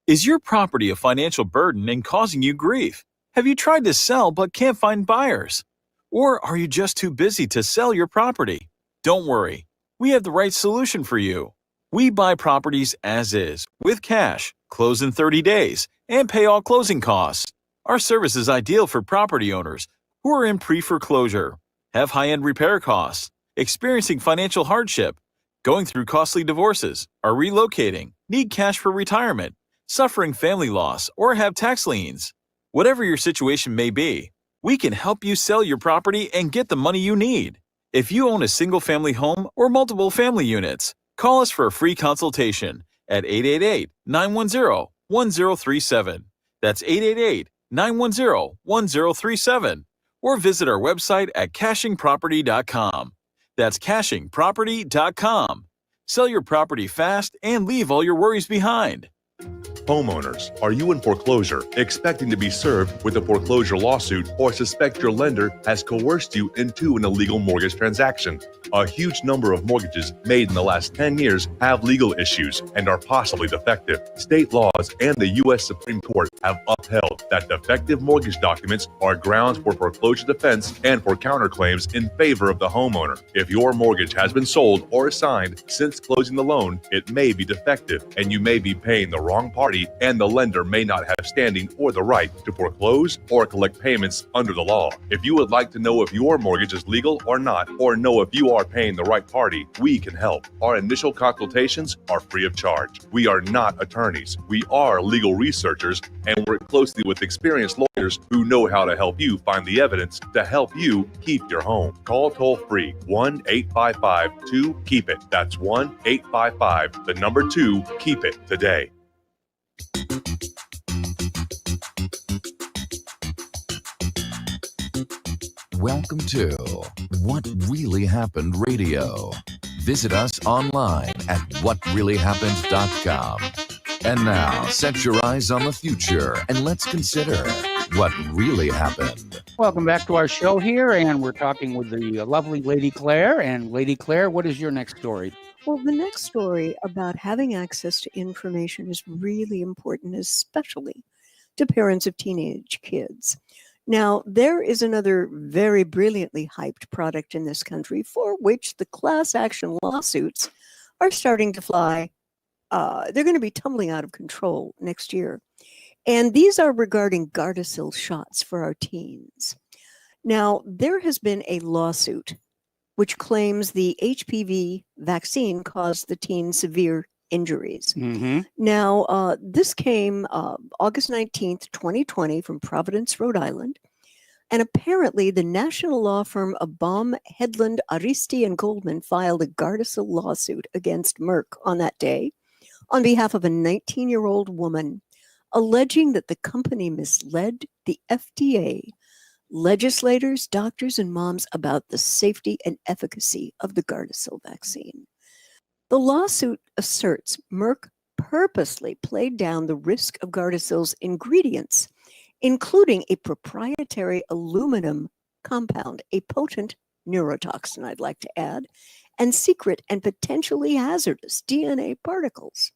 Is your property a financial burden and causing you grief? Have you tried to sell but can't find buyers? Or are you just too busy to sell your property? Don't worry, we have the right solution for you. We buy properties as is, with cash, close in 30 days, and pay all closing costs. Our service is ideal for property owners who are in pre-foreclosure, have high-end repair costs, experiencing financial hardship, going through costly divorces, are relocating, need cash for retirement, suffering family loss, or have tax liens. Whatever your situation may be, we can help you sell your property and get the money you need. If you own a single-family home or multiple family units, call us for a free consultation at 888-910-1037. That's 888-910-1037. Or visit our website at cashingproperty.com. That's cashingproperty.com. Sell your property fast and leave all your worries behind. Homeowners, are you in foreclosure, expecting to be served with a foreclosure lawsuit, or suspect your lender has coerced you into an illegal mortgage transaction? A huge number of mortgages made in the last 10 years have legal issues and are possibly defective. State laws and the U.S. Supreme Court have upheld that defective mortgage documents are grounds for foreclosure defense and for counterclaims in favor of the homeowner. If your mortgage has been sold or assigned since closing the loan, it may be defective and you may be paying the wrong party, and the lender may not have standing or the right to foreclose or collect payments under the law. If you would like to know if your mortgage is legal or not, or know if you are paying the right party, we can help. Our initial consultations are free of charge. We are not attorneys. We are legal researchers and work closely with experienced lawyers who know how to help you find the evidence to help you keep your home. Call toll-free 1-855-2-KEEP-IT. That's 1-855-2-KEEP-IT today. Welcome to What Really Happened Radio. Visit us online at whatreallyhappened.com. And now, set your eyes on the future and let's consider what really happened. Welcome back to our show here, and we're talking with the lovely Lady Claire. And Lady Claire, what is your next story? Well, the next story about having access to information is really important, especially to parents of teenage kids. Now, there is another very brilliantly hyped product in this country for which the class action lawsuits are starting to fly. They're going to be tumbling out of control next year. And these are regarding Gardasil shots for our teens. Now, there has been a lawsuit which claims the HPV vaccine caused the teen severe injuries. Mm-hmm. Now, this came August 19th, 2020, from Providence, Rhode Island. And apparently, the national law firm of Baum, Headland, Aristi, and Goldman filed a Gardasil lawsuit against Merck on that day on behalf of a 19-year-old woman, alleging that the company misled the FDA, legislators, doctors, and moms about the safety and efficacy of the Gardasil vaccine. The lawsuit asserts Merck purposely played down the risk of Gardasil's ingredients, including a proprietary aluminum compound, a potent neurotoxin, I'd like to add, and secret and potentially hazardous DNA particles.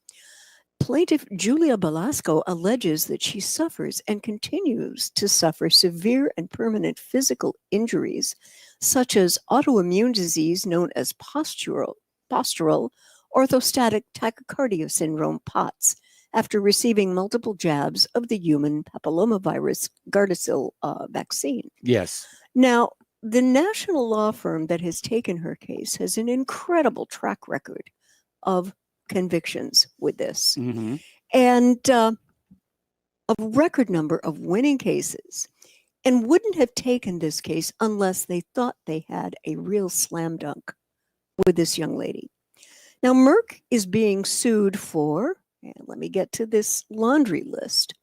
Plaintiff Julia Belasco alleges that she suffers and continues to suffer severe and permanent physical injuries, such as autoimmune disease known as postural orthostatic tachycardia syndrome, POTS, after receiving multiple jabs of the human papillomavirus Gardasil vaccine. Yes. Now, the national law firm that has taken her case has an incredible track record of convictions with this, Mm-hmm. and a record number of winning cases, and wouldn't have taken this case unless they thought they had a real slam dunk with this young lady. Now, Merck is being sued for, and let me get to this laundry list.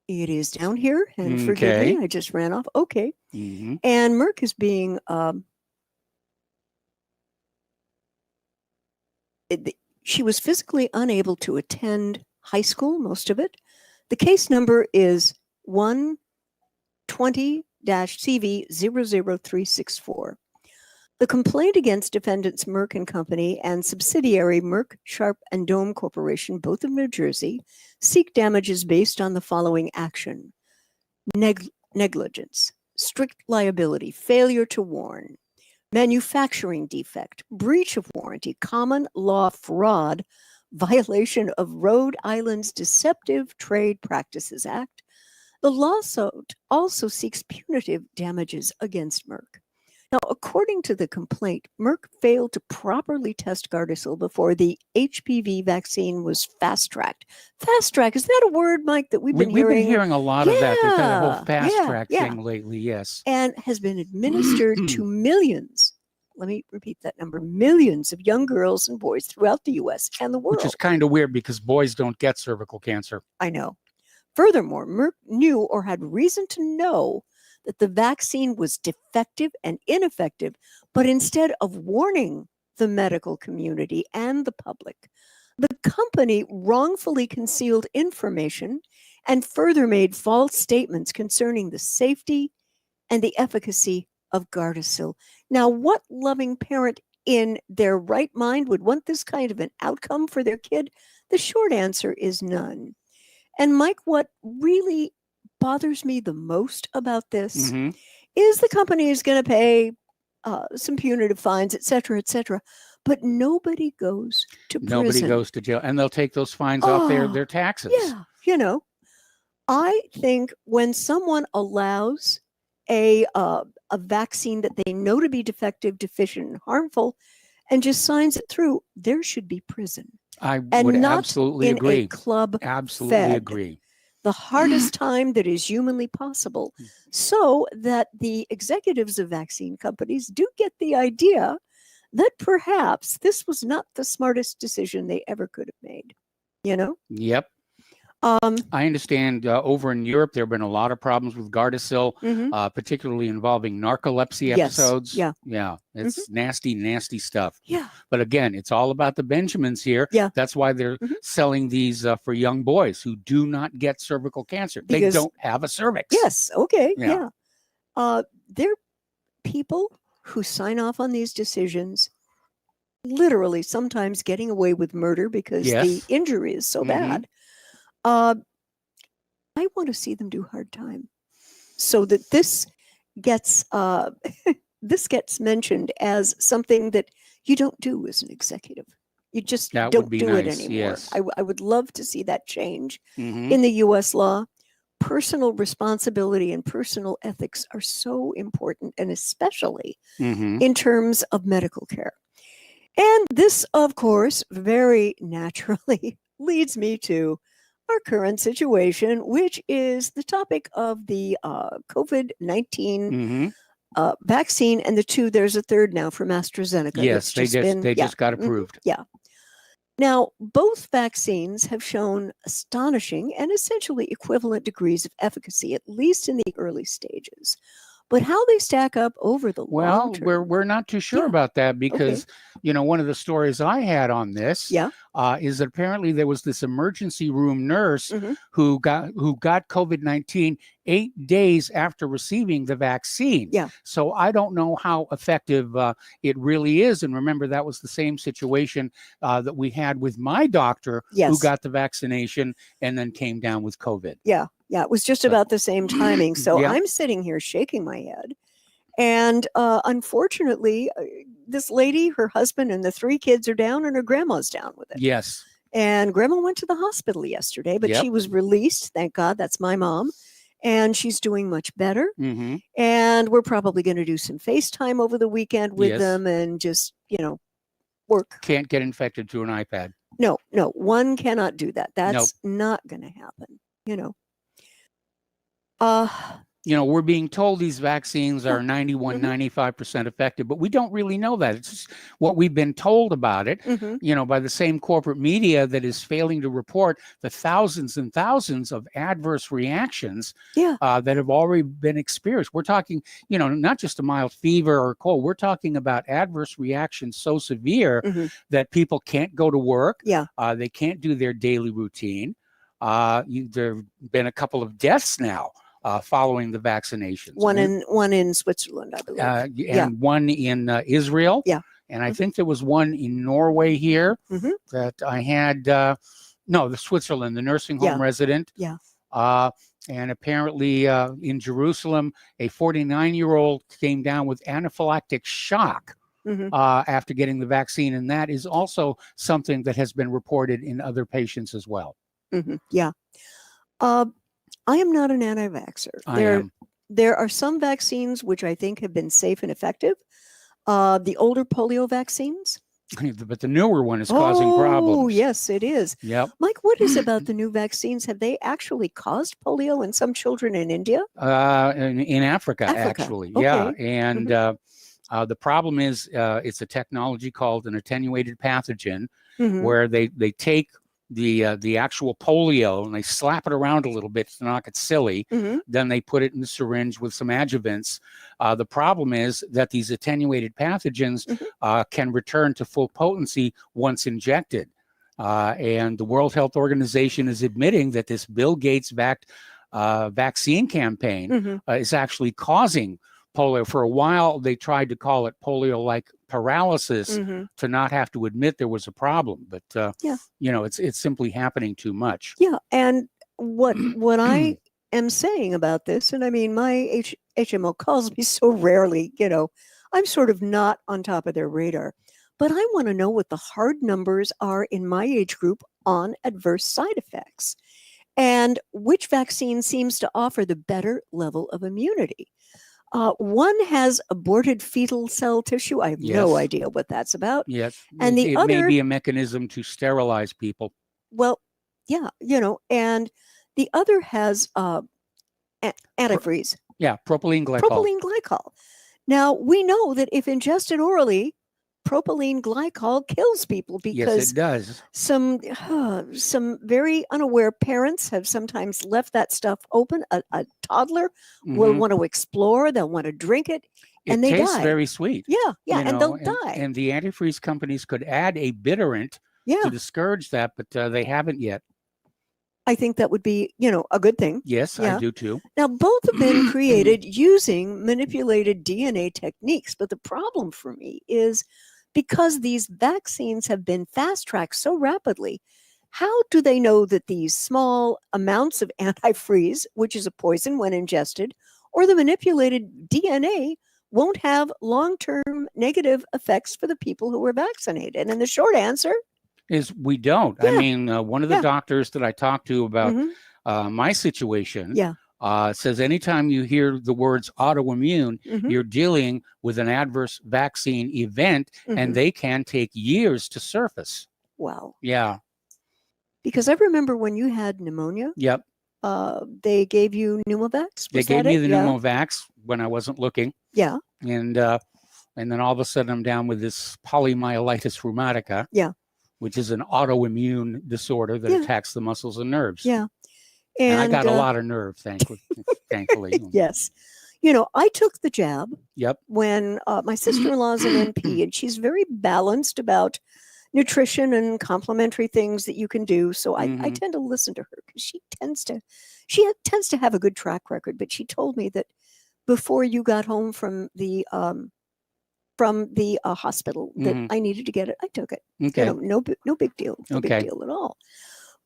It is down here, and forgive me, I just ran off. Okay. Mm-hmm. And Merck is being she was physically unable to attend high school, most of it. The case number is 120-CV00364. The complaint against defendants Merck and Company and subsidiary Merck, Sharp, and Dome Corporation, both of New Jersey, seek damages based on the following action: negligence, strict liability, failure to warn, manufacturing defect, breach of warranty, common law fraud, violation of Rhode Island's Deceptive Trade Practices Act. The lawsuit also seeks punitive damages against Merck. Now, according to the complaint, Merck failed to properly test Gardasil before the HPV vaccine was fast-tracked. Fast-track, is that a word, Mike, that we've been hearing? We've been hearing a lot of that. They've had a whole fast Yeah, track yeah. thing lately, yes. And has been administered to millions, let me repeat that number, millions of young girls and boys throughout the U.S. and the world. Which is kind of weird because boys don't get cervical cancer. I know. Furthermore, Merck knew or had reason to know that the vaccine was defective and ineffective, but instead of warning the medical community and the public, the company wrongfully concealed information and further made false statements concerning the safety and the efficacy of Gardasil. Now, what loving parent in their right mind would want this kind of an outcome for their kid? The short answer is none. And Mike, what really bothers me the most about this is the company is going to pay some punitive fines, et cetera, but nobody goes to prison. Nobody goes to jail, and they'll take those fines off their taxes. Yeah, you know, I think when someone allows a vaccine that they know to be defective, deficient, and harmful, and just signs it through, there should be prison. I and would not absolutely in agree. A club absolutely fed. agree. The hardest time that is humanly possible, so that the executives of vaccine companies do get the idea that perhaps this was not the smartest decision they ever could have made. You know? Yep. I understand over in Europe, there have been a lot of problems with Gardasil, particularly involving narcolepsy episodes. Yeah. Yeah. It's nasty, nasty stuff. Yeah. But again, it's all about the Benjamins here. Yeah. That's why they're selling these for young boys who do not get cervical cancer. They don't have a cervix. Yes. Okay. Yeah. They're people who sign off on these decisions, literally sometimes getting away with murder because the injury is so bad. I want to see them do hard time so that this gets this gets mentioned as something that you don't do as an executive. You just don't do it anymore. Yes. I would love to see that change in the U.S. law. Personal responsibility and personal ethics are so important, and especially in terms of medical care. And this, of course, very naturally leads me to our current situation, which is the topic of the COVID-19 vaccine, and there's a third now from AstraZeneca. Yes, they just got approved. Yeah. Now, both vaccines have shown astonishing and essentially equivalent degrees of efficacy, at least in the early stages. But how they stack up over the long term, we're not too sure about that because one of the stories I had on this is that apparently there was this emergency room nurse who got COVID-19 8 days after receiving the vaccine. Yeah. So I don't know how effective it really is. And remember, that was the same situation that we had with my doctor who got the vaccination and then came down with COVID. Yeah. Yeah, it was just about the same timing. So I'm sitting here shaking my head. And unfortunately, this lady, her husband, and the 3 kids are down, and her grandma's down with it. Yes. And grandma went to the hospital yesterday, but she was released. Thank God. That's my mom. And she's doing much better. And we're probably going to do some FaceTime over the weekend with them and just, work. Can't get infected through an iPad. No, one cannot do that. That's not going to happen, we're being told these vaccines are 91, 95% effective, but we don't really know that. It's just what we've been told about it, by the same corporate media that is failing to report the thousands and thousands of adverse reactions that have already been experienced. We're talking, not just a mild fever or cold. We're talking about adverse reactions so severe that people can't go to work. They can't do their daily routine. There have been a couple of deaths now. Following the vaccinations, one in Switzerland, I believe, and one in Israel, and I think there was one in Norway here that I had. The Switzerland, the nursing home resident, and apparently in Jerusalem, a 49-year-old came down with anaphylactic shock after getting the vaccine, and that is also something that has been reported in other patients as well. I am not an anti-vaxxer. There are some vaccines which I think have been safe and effective. The older polio vaccines. But the newer one is causing problems. Oh, yes, it is. Yep. Mike, what is about the new vaccines? Have they actually caused polio in some children in India? In Africa, actually. Okay. Yeah. And the problem is it's a technology called an attenuated pathogen where they take the actual polio and they slap it around a little bit to knock it silly. Then they put it in the syringe with some adjuvants. The problem is that these attenuated pathogens can return to full potency once injected. And the World Health Organization is admitting that this Bill Gates-backed vaccine campaign is actually causing polio. For a while, they tried to call it polio-like paralysis to not have to admit there was a problem. But, it's simply happening too much. Yeah. And what I am saying about this, and I mean, my HMO calls me so rarely, I'm sort of not on top of their radar. But I want to know what the hard numbers are in my age group on adverse side effects and which vaccine seems to offer the better level of immunity. One has aborted fetal cell tissue. I have no idea what that's about. Yes. And the other may be a mechanism to sterilize people. Well, yeah, and the other has antifreeze. Yeah, propylene glycol. Propylene glycol. Now, we know that if ingested orally, propylene glycol kills people because yes, it does. Some very unaware parents have sometimes left that stuff open. A toddler will want to explore, they'll want to drink it, and they die. It tastes very sweet. Yeah, and they'll die. And the antifreeze companies could add a bitterant to discourage that, but they haven't yet. I think that would be, a good thing. Yes, I do too. Now, both have been created using manipulated DNA techniques, but the problem for me is because these vaccines have been fast-tracked so rapidly, how do they know that these small amounts of antifreeze, which is a poison when ingested, or the manipulated DNA won't have long-term negative effects for the people who were vaccinated? And the short answer is we don't. I mean, one of the doctors that I talked to about my situation It says anytime you hear the words autoimmune, Mhm. you're dealing with an adverse vaccine event, Mhm. and they can take years to surface. Wow. Yeah. Because I remember when you had pneumonia, Yep. they gave you Pneumovax. They Was gave that me it? the Yeah. Pneumovax when I wasn't looking. Yeah. And then all of a sudden I'm down with this polymyelitis rheumatica. Yeah. Which is an autoimmune disorder that Yeah. attacks the muscles and nerves. Yeah. And I got a And, lot of nerve, thankfully. yes. I took the jab Yep. when my sister-in-law is an NP, and she's very balanced about nutrition and complementary things that you can do. So I Mhm. tend to listen to her because she tends to have a good track record. But she told me that before you got home from the hospital that Mhm. I needed to get it. I took it. Okay. No big deal. No big Okay. deal at all.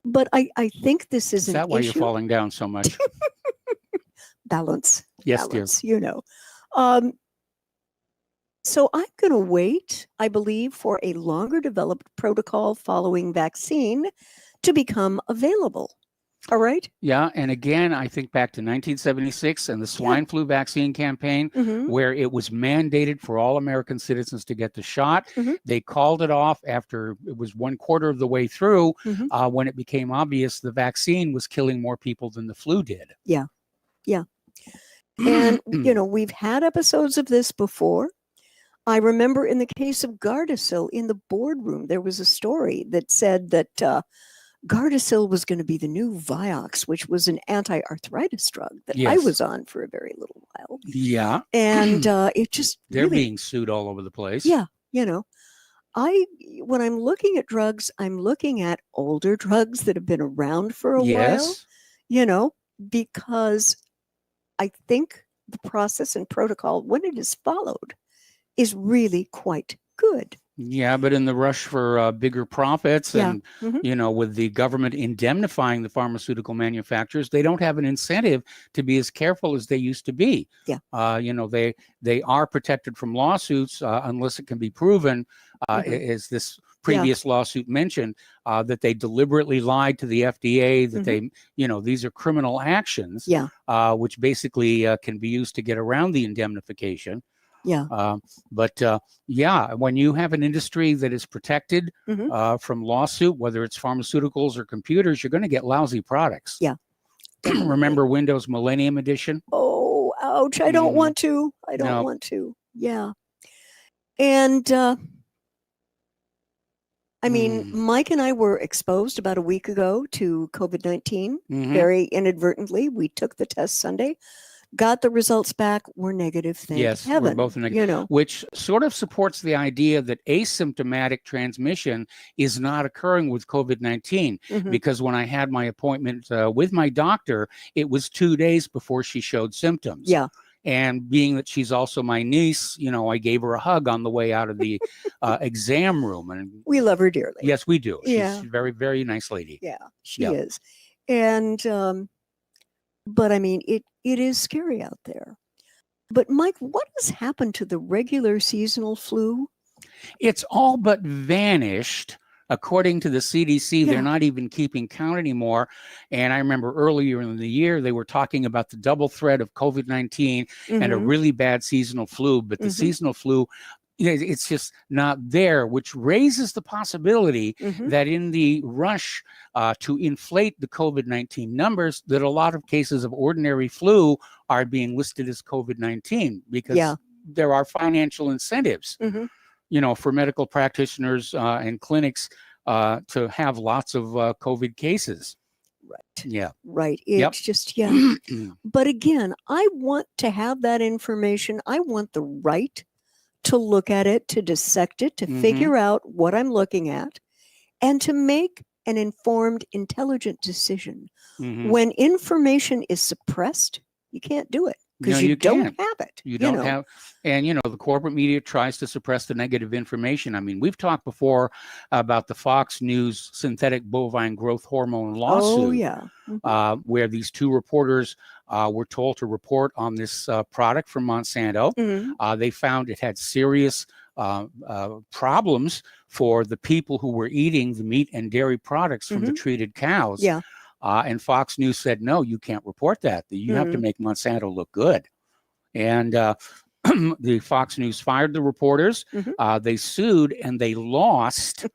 But I think this is Is an that why you're issue. falling down so much? Balance. Yes, dear. Balance. So I'm going to wait, I believe, for a longer developed protocol following vaccine to become available. All right. Yeah, and again, I think back to 1976 and the swine flu vaccine campaign, Mhm. where it was mandated for all American citizens to get the shot. Mhm. They called it off after it was 1/4 of the way through, Mhm. when it became obvious the vaccine was killing more people than the flu did. Yeah. Yeah. And, we've had episodes of this before. I remember in the case of Gardasil in the boardroom, there was a story that said that Gardasil was going to be the new Vioxx, which was an anti-arthritis drug that I Yes. was on for a very little while. Yeah. And it just They're really, being sued all over the place. yeah, when I'm looking at drugs, I'm looking at older drugs that have been around for a while, Yes. because I think the process and protocol, when it is followed, is really quite good. Yeah, but in the rush for bigger profits Yeah. and, Mhm. with the government indemnifying the pharmaceutical manufacturers, they don't have an incentive to be as careful as they used to be. Yeah. They are protected from lawsuits unless it can be proven, Mhm. as this previous lawsuit mentioned, that they deliberately lied to the FDA, that Mhm. these are criminal actions, Yeah. which basically can be used to get around the indemnification. Yeah. Yeah, when you have an industry that is protected Mhm. from lawsuit, whether it's pharmaceuticals or computers, you're going to get lousy products. Yeah. Remember Windows Millennium Edition? Oh, ouch. I don't Mhm. want to. I don't No. want to. Yeah. And I mean, Mike and I were exposed about a week ago to COVID-19 Mhm. very inadvertently. We took the test Sunday, got the results back, were negative, thank Yes, we're heaven. both negative, which sort of supports the idea that asymptomatic transmission is not occurring with COVID-19. Mhm. Because when I had my appointment with my doctor, it was 2 days before she showed symptoms. Yeah. And being that she's also my niece, I gave her a hug on the way out of the exam room. And We love her dearly. yes, we do. Yeah. She's a very, very nice lady. Yeah, she Yeah. is. And but I mean, it is scary out there. But Mike, what has happened to the regular seasonal flu? It's all but vanished. According to the CDC, Yeah. they're not even keeping count anymore. And I remember earlier in the year, they were talking about the double threat of COVID-19 and a Mhm. really bad seasonal flu. But the Mhm. seasonal flu, it's just not there, which raises the possibility Mhm. that in the rush to inflate the COVID-19 numbers, that a lot of cases of ordinary flu are being listed as COVID-19 because Yeah. there are financial incentives, Mhm. for medical practitioners and clinics to have lots of COVID cases. Right. Yeah. Right. Yep. It's just, yeah. But again, I want to have that information. I want the right to look at it, to dissect it, to Mhm. figure out what I'm looking at, and to make an informed, intelligent decision. Mhm. When information is suppressed, you can't do it No, because you you don't can't. have it. You don't have, and the corporate media tries to suppress the negative information. I mean, we've talked before about the Fox News synthetic bovine growth hormone lawsuit. Oh, yeah. Mhm. Where these two reporters were told to report on this product from Monsanto. Mhm. They found it had serious problems for the people who were eating the meat and dairy products from the Mhm. treated cows. Yeah. And Fox News said, no, you can't report that. You have to make Monsanto look good. And the Fox News fired the reporters. They sued and they lost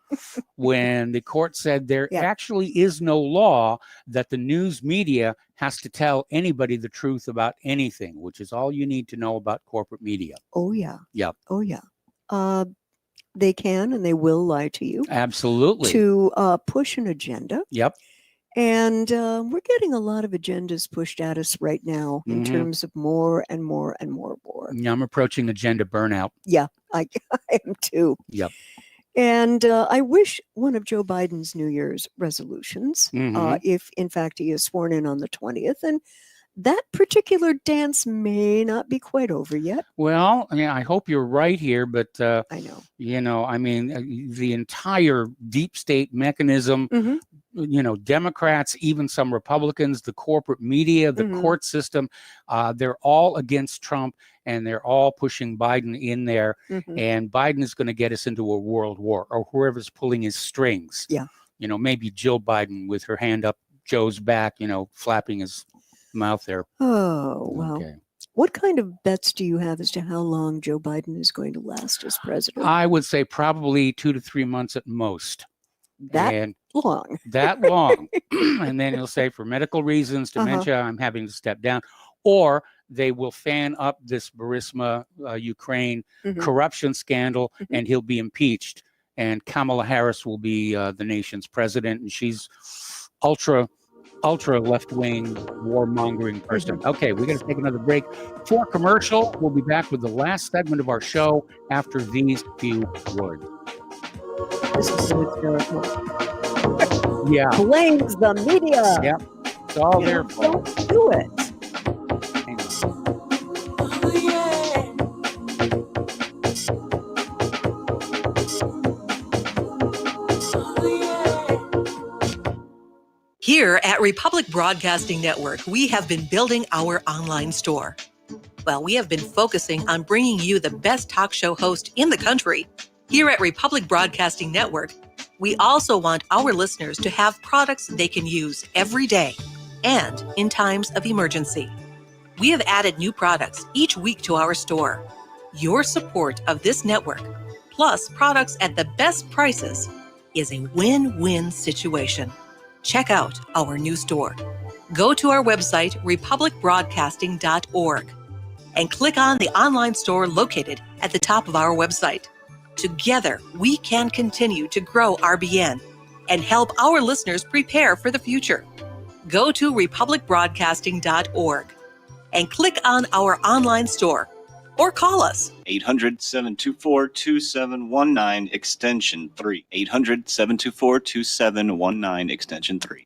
when the court said there actually is no law that the news media has to tell anybody the truth about anything, which is all you need to know about corporate media. Oh, yeah. Yep. Oh, yeah. They can and they will lie to you. Absolutely. To push an agenda. Yep. And we're getting a lot of agendas pushed at us right now in terms of more and more and more war. Yeah, I'm approaching agenda burnout. Yeah, I am too. Yep. And I wish one of Joe Biden's New Year's resolutions, if in fact he is sworn in on the 20th, and that particular dance may not be quite over yet. Well, I mean, I hope you're right here, but I know. You know, I mean, the entire deep state mechanism, you know, Democrats, even some Republicans, the corporate media, the court system, they're all against Trump and they're all pushing Biden in there. And Biden is going to get us into a world war, or whoever's pulling his strings. Yeah. You know, maybe Jill Biden with her hand up Joe's back, you know, flapping his mouth there. Oh, wow. Okay. What kind of bets do you have as to how long Joe Biden is going to last as president? I would say probably 2 to 3 months at most. That long. That long. And then he'll say, for medical reasons, dementia, I'm having to step down. Or they will fan up this Burisma, Ukraine corruption scandal, and he'll be impeached. And Kamala Harris will be the nation's president, and she's ultra left-wing warmongering person. Okay, we're going to take another break for commercial. We'll be back with the last segment of our show after these few words. This is hysterical. Yeah. Blames the media. Yep. It's all their fault. Don't do it. Here at Republic Broadcasting Network, we have been building our online store. Well, we have been focusing on bringing you the best talk show host in the country. Here at Republic Broadcasting Network, we also want our listeners to have products they can use every day and in times of emergency. We have added new products each week to our store. Your support of this network, plus products at the best prices, is a win-win situation. Check out our new store. Go to our website, republicbroadcasting.org, and click on the online store located at the top of our website. Together, we can continue to grow RBN and help our listeners prepare for the future. Go to republicbroadcasting.org and click on our online store or call us. 800-724-2719 extension 3. 800-724-2719 extension 3.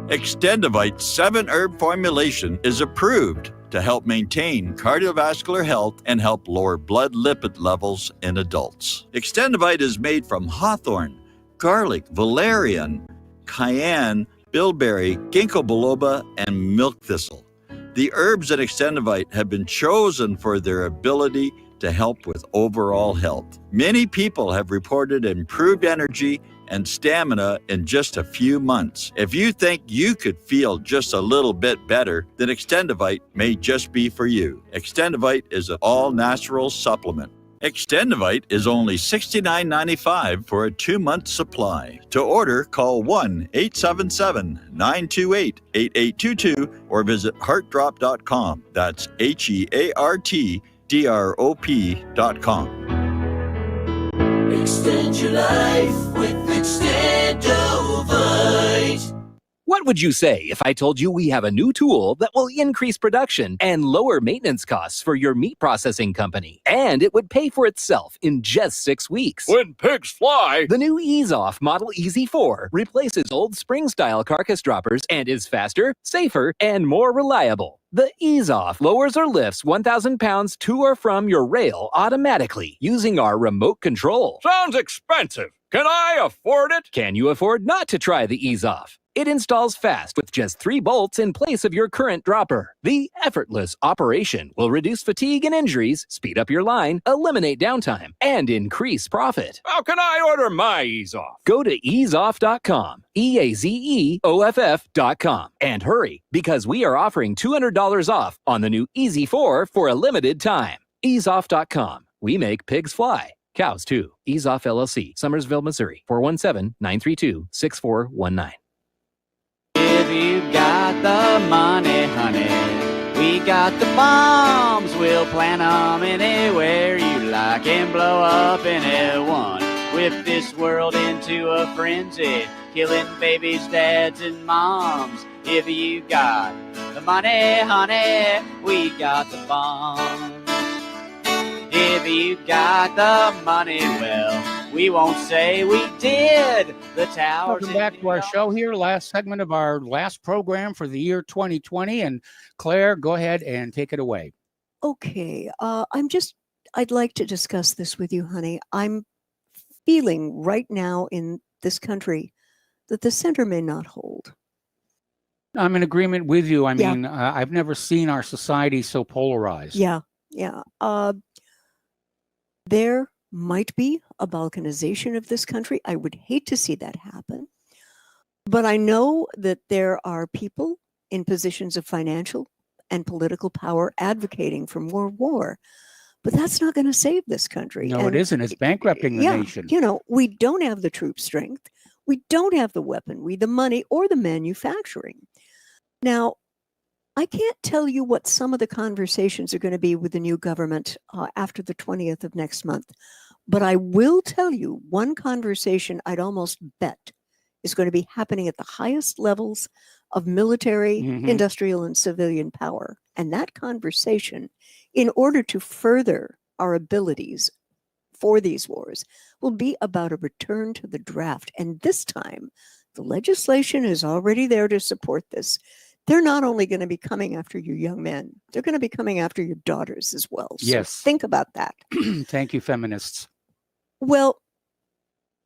Extendivite 7 herb formulation is approved to help maintain cardiovascular health and help lower blood lipid levels in adults. Extendivite is made from hawthorn, garlic, valerian, cayenne, bilberry, ginkgo biloba, and milk thistle. The herbs in Extendivite have been chosen for their ability to help with overall health. Many people have reported improved energy and stamina in just a few months. If you think you could feel just a little bit better, then Extendivite may just be for you. Extendivite is an all-natural supplement. Extendivite is only $69.95 for a 2-month supply. To order, call 1-877-928-8822 or visit heartdrop.com. That's HEARTDROP.com. Extend your life with Extendivite. What would you say if I told you we have a new tool that will increase production and lower maintenance costs for your meat processing company? And it would pay for itself in just 6 weeks. When pigs fly! The new Ease Off Model Easy 4 replaces old spring-style carcass droppers and is faster, safer, and more reliable. The Ease Off lowers or lifts 1,000 pounds to or from your rail automatically using our remote control. Sounds expensive. Can I afford it? Can you afford not to try the Ease Off? It installs fast with just 3 bolts in place of your current dropper. The effortless operation will reduce fatigue and injuries, speed up your line, eliminate downtime, and increase profit. How can I order my Ease Off? Go to easeoff.com, EAZEOFF.com, and hurry because we are offering $200 off on the new Easy 4 for a limited time. Easeoff.com. We make pigs fly. Cows too. Ease Off LLC, Summersville, Missouri. 417-932-6419. If you got the money, honey, we got the bombs. We'll plant 'em anywhere you like and blow up anyone. Whip this world into a frenzy, killing babies, dads, and moms. If you got the money, honey, we got the bombs. If you got the money, well, we won't say we did. The towers. Welcome back to our show here. Last segment of our last program for the year 2020. And Claire, go ahead and take it away. Okay. I'd like to discuss this with you, honey. I'm feeling right now in this country that the center may not hold. I'm in agreement with you. I Yeah. mean, I've never seen our society so polarized. Yeah. There might be a balkanization of this country. I would hate to see that happen. But I know that there are people in positions of financial and political power advocating for more war. But that's not going to save this country. No, And it isn't. It's bankrupting the nation. You know, we don't have the troop strength. We don't have the weaponry, the money, or the manufacturing. Now, I can't tell you what some of the conversations are going to be with the new government after the 20th of next month. But I will tell you one conversation I'd almost bet is going to be happening at the highest levels of military, industrial, and civilian power. And that conversation, in order to further our abilities for these wars, will be about a return to the draft. And this time, the legislation is already there to support this. They're not only going to be coming after you young men, they're going to be coming after your daughters as well. So Yes. think about that. Thank you, feminists. Well,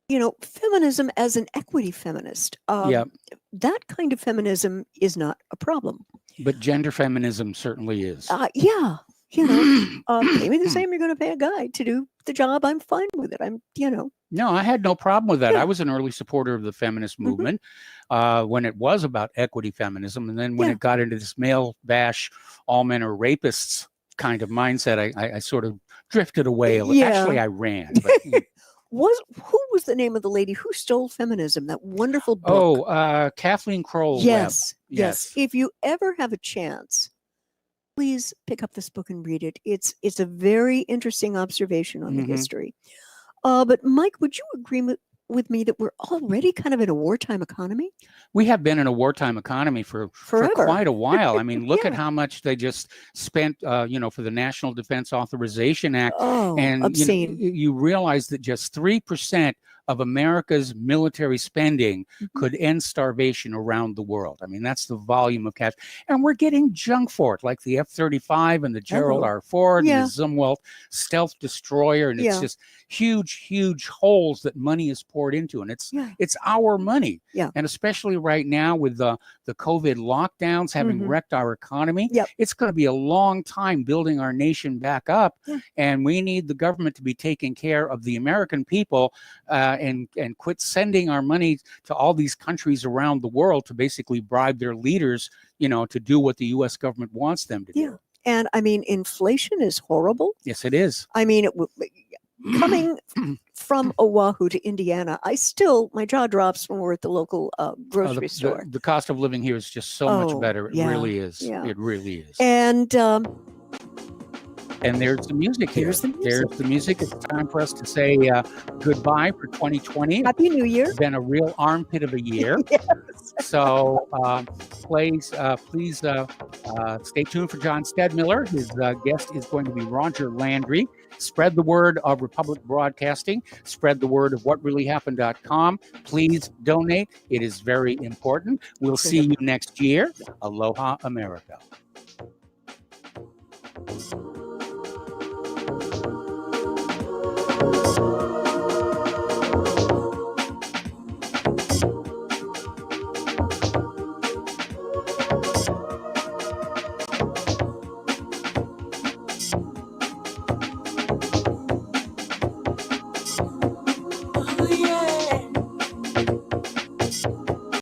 you know, feminism as an equity feminist, Yeah. that kind of feminism is not a problem. But gender feminism certainly is. Yeah, you know, pay me the same you're going to pay a guy to do the job. I'm fine with it. No, I had no problem with that. Yeah. I was an early supporter of the feminist movement when it was about equity feminism. And then when it got into this male bash, all men are rapists kind of mindset, I sort of drifted away. Yeah. Actually, I ran. But, Who was the name of the lady who stole feminism? That wonderful book. Kathleen Kroll. Yes, Webb. yes. If you ever have a chance, please pick up this book and read it. It's a very interesting observation on the history. But Mike, would you agree with me that we're already kind of in a wartime economy? We have been in a wartime economy for quite a while. I mean, look at how much they just spent, for the National Defense Authorization Act. Oh, and obscene. You realize that just 3% of America's military spending could end starvation around the world. I mean, that's the volume of cash. And we're getting junk for it, like the F-35 and the Gerald R. Ford and the Zumwalt stealth destroyer. And it's just huge, huge holes that money is poured into. And it's our money. Yeah. And especially right now with the COVID lockdowns having wrecked our economy, it's going to be a long time building our nation back up. And we need the government to be taking care of the American people and quit sending our money to all these countries around the world to basically bribe their leaders, to do what the U.S. government wants them to do. Yeah. And I mean, inflation is horrible. Yes, it is. I mean, coming from Oahu to Indiana, my jaw drops when we're at the local grocery store. The cost of living here is just so much better. It really is. Yeah. It really is. And there's the music here. There's the music. There's the music. It's time for us to say goodbye for 2020. Happy New Year. It's been a real armpit of a year. Yes. So please stay tuned for John Stedmiller. His guest is going to be Roger Landry. Spread the word of Republic Broadcasting. Spread the word of whatreallyhappened.com. Please donate. It is very important. We'll see you next year. Aloha, America.